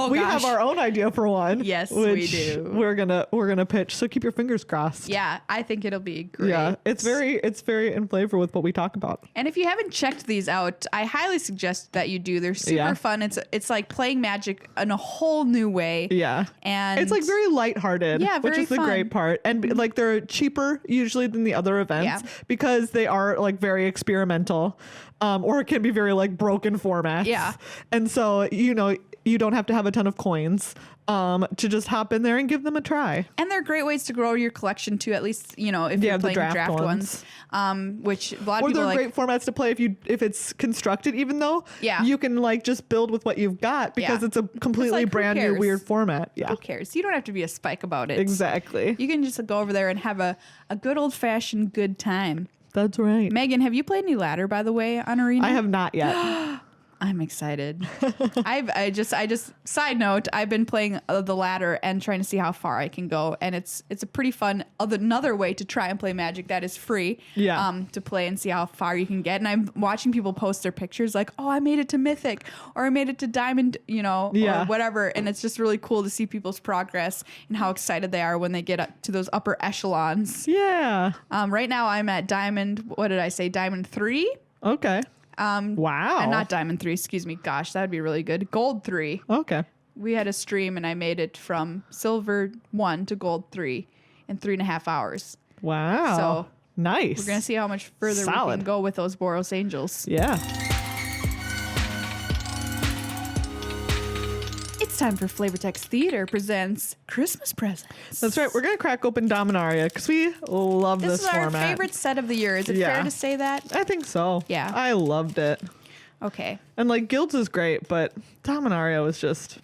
We have our own idea for one. Yes, which we do. We're gonna pitch. So keep your fingers crossed. Yeah, I think it'll be great. Yeah, it's very in flavor with what we talk about. And if you haven't checked these out, I highly suggest that you do. They're super fun. It's like playing Magic in a whole new way. Yeah, and it's like very lighthearted. Yeah, very which is fun. The great part. And like they're cheaper usually than the other events because they are like very experimental, or it can be very like broken formats. Yeah, and so you don't have to have a ton of coins to just hop in there and give them a try. And they're great ways to grow your collection too, at least, if you're playing draft ones. Which a lot of people they're great formats to play if it's constructed, even though you can like just build with what you've got because it's a completely brand new weird format. Yeah. Who cares? You don't have to be a spike about it. Exactly. You can just go over there and have a good old fashioned good time. That's right. Megan, have you played any ladder, by the way, on Arena? I have not yet. I'm excited. I just side note, I've been playing the ladder and trying to see how far I can go, and it's a pretty fun another way to try and play Magic that is free. To play and see how far you can get. And I'm watching people post their pictures like, oh, I made it to Mythic, or I made it to Diamond, or whatever. And it's just really cool to see people's progress and how excited they are when they get up to those upper echelons. Yeah. Right now I'm at Diamond. What did I say? Diamond 3. Okay. Wow. And not Diamond 3, excuse me. Gosh, that would be really good. Gold 3. Okay. We had a stream and I made it from Silver 1 to Gold 3 in 3.5 hours. Wow. So nice. We're going to see how much further we can go with those Boros Angels. Yeah. time for Flavortex Theater presents Christmas presents. That's right. We're going to crack open Dominaria because we love this format. This is our favorite set of the year. Is it fair to say that? I think so. Yeah. I loved it. Okay. And like Guilds is great, but Dominaria was just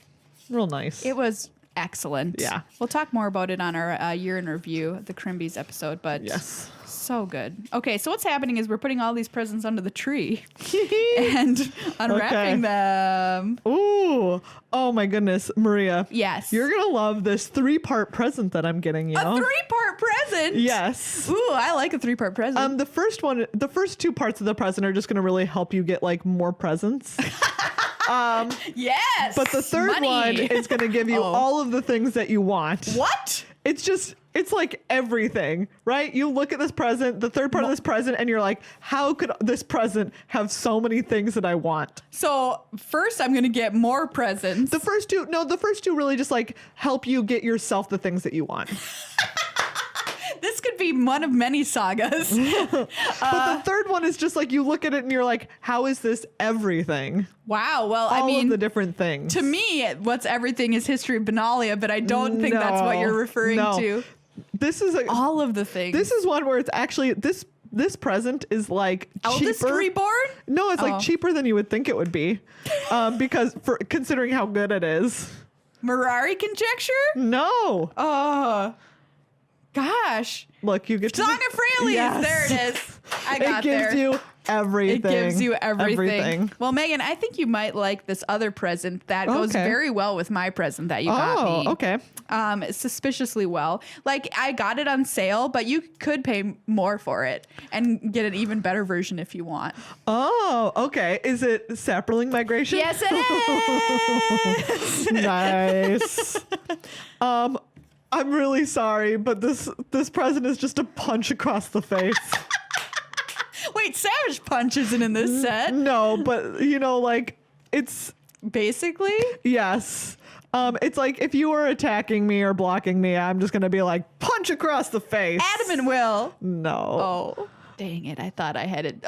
real nice. It was excellent. Yeah. We'll talk more about it on our year in review, the Crimbies episode, but yes. So good. Okay, so what's happening is we're putting all these presents under the tree and unwrapping them. Ooh. Oh my goodness, Maria. Yes. You're going to love this 3-part present that I'm getting you. A 3-part present? Yes. Ooh, I like a 3-part present. The first 2 parts of the present are just going to really help you get like more presents. Yes. But the third one is going to give you all of the things that you want. What? It's like everything, right? You look at this present, the third part of this present, and you're like, how could this present have so many things that I want? So first I'm going to get more presents. The first two really just like help you get yourself the things that you want. This could be one of many sagas. But the third one is just like you look at it and you're like, how is this everything? Wow. Well, all of the different things. To me, what's everything is History of Benalia, but I don't think that's what you're referring to. This is all of the things. This is one where it's actually this present is like Eldest cheaper. Reborn? No, it's like cheaper than you would think it would be, because considering how good it is. Mirari Conjecture? No. Gosh. Look, you get Song of Fraley's. Yes. There it is. I got there. It gives you everything. It gives you everything. Well, Megan, I think you might like this other present that goes very well with my present that you got me. Okay. Suspiciously well. Like, I got it on sale, but you could pay more for it and get an even better version if you want. Oh, okay. Is it Sapperling Migration? Yes, it is. Nice. I'm really sorry, but this present is just a punch across the face. Wait, Savage Punch isn't in this set. No, but like it's basically yes. It's like if you were attacking me or blocking me, I'm just gonna be like punch across the face. Adam and Will. No. Oh, dang it! I thought I had it.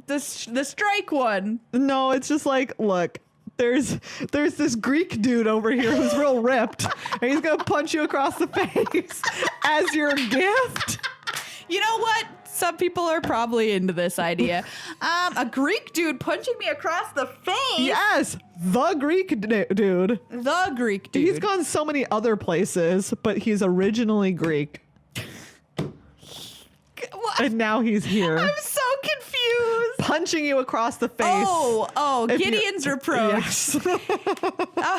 The strike one. No, it's just like look. There's this Greek dude over here who's real ripped, and he's gonna punch you across the face as your gift. You know what? Some people are probably into this idea. A Greek dude punching me across the face. Yes, the Greek dude. The Greek dude. He's gone so many other places, but he's originally Greek. What? And now he's here. I'm so confused. Punching you across the face. Oh, Gideon's reproach. Yes.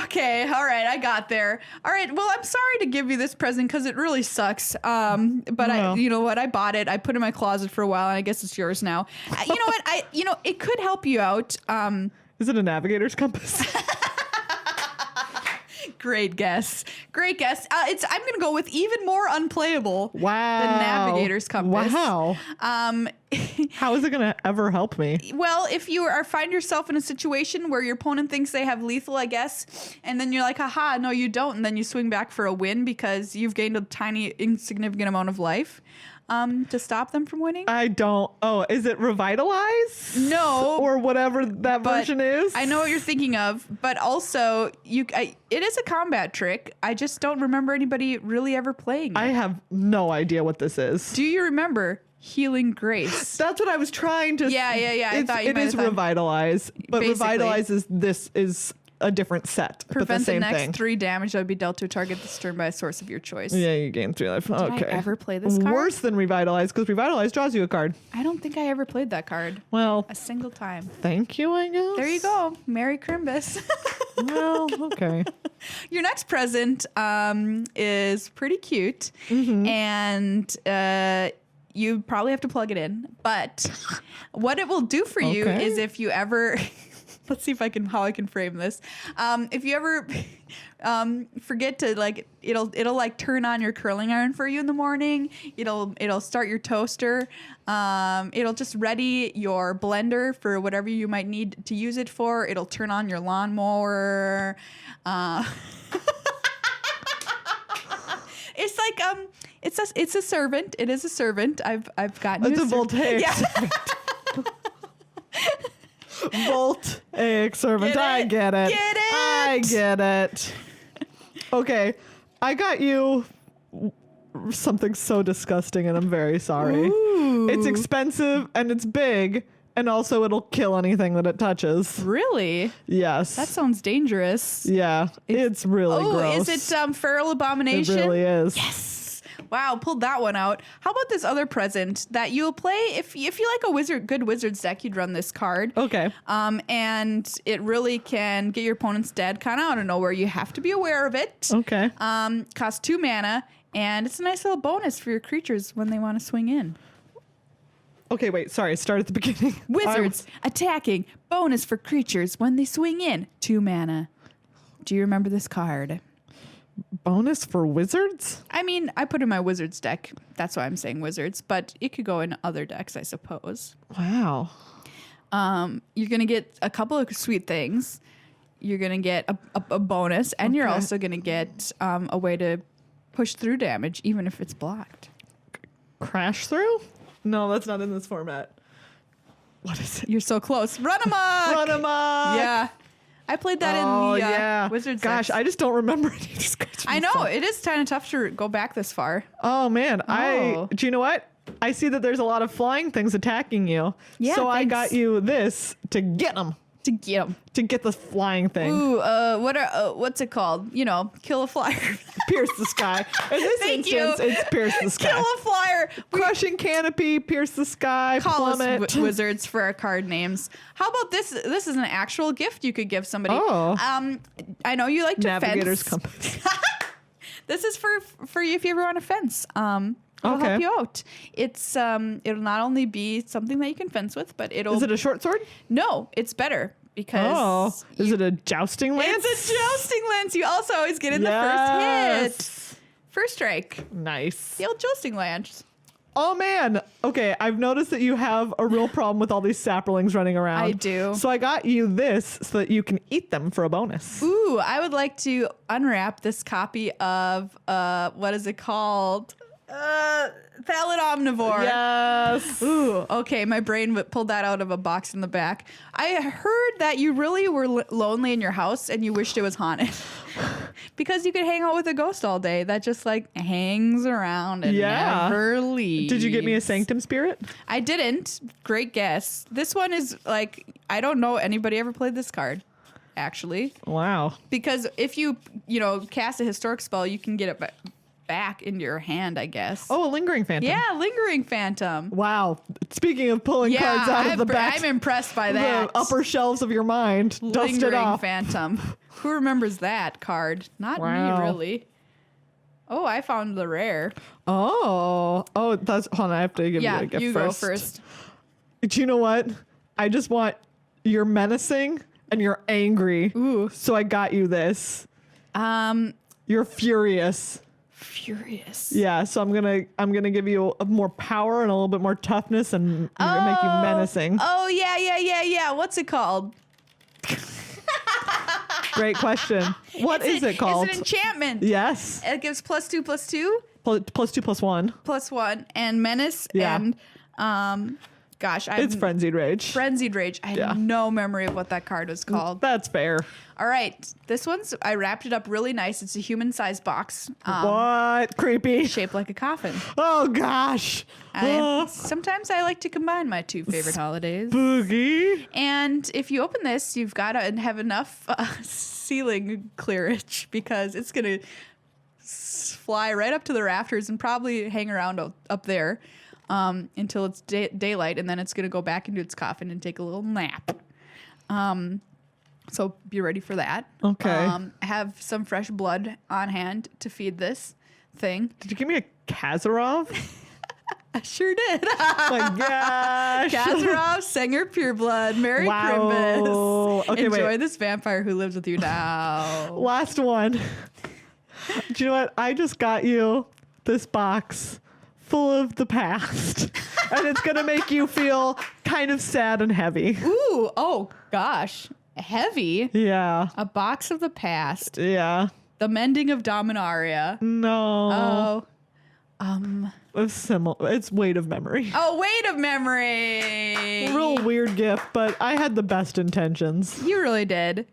Okay, all right, I got there. All right, well, I'm sorry to give you this present because it really sucks. But you know what? I bought it. I put it in my closet for a while, and I guess it's yours now. You know what? It could help you out. Is it a navigator's compass? Great guess. I'm going to go with even more unplayable than Navigator's Compass. Wow. How is it going to ever help me? Well, if you find yourself in a situation where your opponent thinks they have lethal, I guess, and then you're like, haha, no, you don't, and then you swing back for a win because you've gained a tiny, insignificant amount of life. To stop them from winning? I don't. Oh, is it Revitalize? No. Or whatever that version is? I know what you're thinking of, but also it is a combat trick. I just don't remember anybody really ever playing it. I have no idea what this is. Do you remember Healing Grace? That's what I was trying to... Yeah. I thought you might have thought. Revitalize, but basically, Revitalize is a different set. Prevent the next thing. 3 damage that would be dealt to a target this turn by a source of your choice. Yeah, you gain 3 life. Okay. Did I ever play this card? Worse than Revitalize, because Revitalize draws you a card. I don't think I ever played that card. Well, a single time. Thank you, I guess. There you go. Merry Crimbus. Well, okay. Your next present is pretty cute. Mm-hmm. And you probably have to plug it in. But what it will do for you is if you ever... Let's see how I can frame this. If you ever forget to it'll like turn on your curling iron for you in the morning. It'll start your toaster. It'll just ready your blender for whatever you might need to use it for. It'll turn on your lawnmower. It's like it's a servant. It is a servant. I've gotten it's a voltaic servant. Voltaic servant. I get it. Get it? I get it. Okay, I got you something so disgusting, and I'm very sorry. Ooh. It's expensive and it's big, and also it'll kill anything that it touches. Really? Yes. That sounds dangerous. Yeah, it's really gross. Is it Feral Abomination? It really is. Yes. Wow, pulled that one out. How about this other present that you'll play if you like a good wizard's deck? You'd run this card. Okay. And it really can get your opponent's dead kind of out of nowhere. You have to be aware of it. Okay. Costs 2 mana, and it's a nice little bonus for your creatures when they want to swing in. Okay, wait. Sorry. Start at the beginning. Wizards attacking. Bonus for creatures when they swing in. 2 mana. Do you remember this card? Bonus for wizards? I mean, I put in my wizards deck. That's why I'm saying wizards, but it could go in other decks, I suppose. Wow. You're going to get a couple of sweet things. You're going to get a bonus, and you're also going to get a way to push through damage, even if it's blocked. Crash through? No, that's not in this format. What is it? You're so close. Run amok! Run amok! Yeah. I played that in the Wizards Gosh, decks. I just don't remember any of these cards. I know. It is kind of tough to go back this far. Oh, man. Do you know what? I see that there's a lot of flying things attacking you. Yeah, so thanks. I got you this to get them. To get them. To get the flying thing. Ooh, what's it called? You know, kill a flyer. Pierce the sky. In this instance, it's pierce the sky. Kill a flyer. Crushing canopy, pierce the sky, Call plummet. us wizards for our card names. How about this? This is an actual gift you could give somebody. Oh. I know you like to Navigator's fence. compass. This is for you if you ever want to fence. It'll help you out. It's it'll not only be something that you can fence with, but it'll. Is it a short sword? No, it's better because. Is it a jousting lance? It's a jousting lance. You also always get in the first hit. First strike. Nice. The old jousting lance. Oh man. Okay, I've noticed that you have a real problem with all these saplings running around. I do. So I got you this so that you can eat them for a bonus. Ooh, I would like to unwrap this copy of what is it called? Phalid Omnivore. Yes. Ooh, okay. My brain pulled that out of a box in the back. I heard that you really were lonely in your house and you wished it was haunted because you could hang out with a ghost all day that just like hangs around and never leaves. Did you get me a Sanctum Spirit? I didn't. Great guess. This one is like, I don't know anybody ever played this card. Actually. Wow. Because if you cast a historic spell, you can get it back into your hand, I guess. Oh, a Lingering Phantom. Yeah, Lingering Phantom. Wow. Speaking of pulling cards out of the back. I'm impressed by that. The upper shelves of your mind. Dust it off. Lingering Phantom. Who remembers that card? Not me, really. Oh, I found the rare. Oh, that's, hold on, I have to give you a gift first. You go first. Do you know what? I just want, you're menacing and you're angry. Ooh. So I got you this. You're furious. Furious. Yeah, so I'm gonna give you more power and a little bit more toughness and make you menacing. Oh yeah. What's it called? Great question. What is it called? It's an enchantment. Yes. It gives +2/+2. +2/+1. +1 and menace and it's Frenzied Rage. Frenzied Rage. I had no memory of what that card was called. That's fair. All right. This one's, I wrapped it up really nice. It's a human-sized box. What? Creepy. Shaped like a coffin. Oh, gosh. Sometimes I like to combine my two favorite holidays. Spooky. And if you open this, you've got to have enough ceiling clearage because it's going to fly right up to the rafters and probably hang around up there. Until it's daylight, and then it's going to go back into its coffin and take a little nap. So be ready for that. Okay. Have some fresh blood on hand to feed this thing. Did you give me a Kazarov? I sure did. My gosh. Kazarov, Sanger Pureblood, Merry Crimbus. Okay, Enjoy this vampire who lives with you now. Last one. Do you know what? I just got you this box full of the past, and it's gonna make you feel kind of sad and heavy. Ooh, oh gosh, heavy. Yeah. A box of the past. Yeah. The Mending of Dominaria. No. Oh. It's Weight of Memory. Oh, Weight of Memory. Real weird gift, but I had the best intentions. You really did.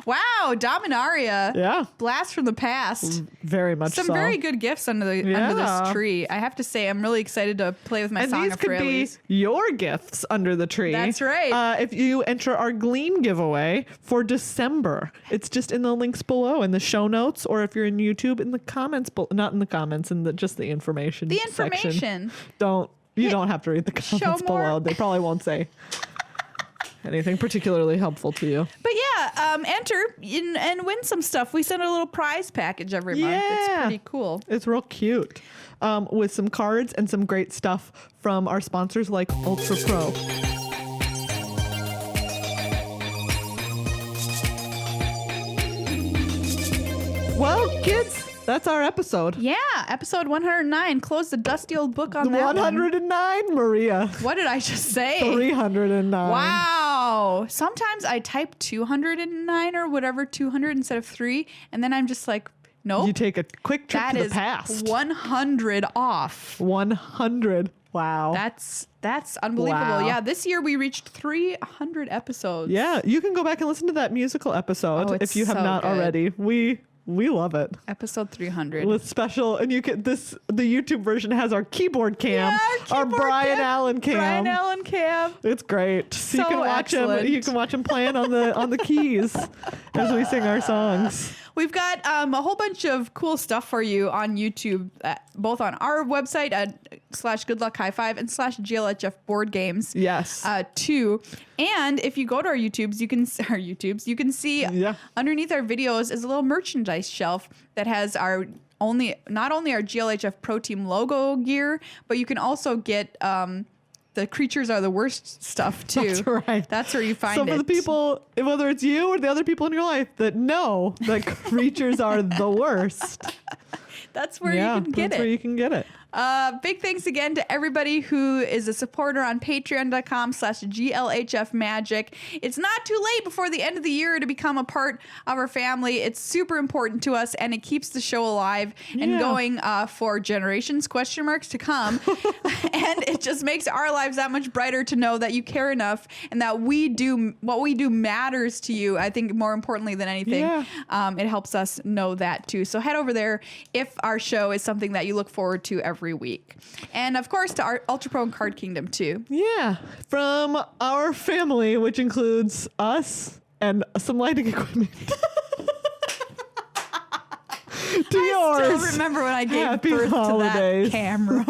Wow, Dominaria. Yeah. Blast from the past. Very much so. Some very good gifts under this tree. I have to say, I'm really excited to play with my Song these of could Frailes. be your gifts under the tree. That's right. If you enter our Gleam giveaway for December, it's just in the links below in the show notes, or if you're in YouTube, in the comments, not in the comments, in just the information. The information. Section. You don't have to read the comments below. They probably won't say anything particularly helpful to you. But yeah, enter and win some stuff. We send a little prize package every month. It's pretty cool. It's real cute. With some cards and some great stuff from our sponsors like Ultra Pro. Well, kids, that's our episode. Yeah, episode 109. Close the dusty old book on that 109, Maria. What did I just say? 309. Wow. Sometimes I type 209 or whatever, 200 instead of 3, and then I'm just like, nope. You take a quick trip to the past. That is 100 off. 100. Wow. That's unbelievable. Wow. Yeah, this year we reached 300 episodes. Yeah, you can go back and listen to that musical episode if you have not already. We love it. Episode 300 with special, and the YouTube version has our keyboard cam, our Brian Allen cam. Brian Allen cam. It's great. So you can watch him. You can watch him playing on the keys as we sing our songs. We've got a whole bunch of cool stuff for you on YouTube, both on our website at /GoodLuck5 and /GLHF board games. Yes. Too. And if you go to our YouTubes, you can see underneath our videos is a little merchandise shelf that has not only our GLHF Pro Team logo gear, but you can also get the creatures are the worst stuff too. That's right. That's where you find it. So for the people, whether it's you or the other people in your life that know that creatures are the worst, that's where you can get it. That's where you can get it. Big thanks again to everybody who is a supporter on patreon.com/GLHF Magic. It's not too late before the end of the year to become a part of our family. It's super important to us, and it keeps the show alive and going for generations, question marks, to come. And it just makes our lives that much brighter to know that you care enough and that what we do matters to you. I think more importantly than anything, it helps us know that too. So head over there if our show is something that you look forward to every week. And of course to our Ultra Pro and Card Kingdom too. Yeah. From our family, which includes us and some lighting equipment. To yours. I still remember when I gave birth to that camera.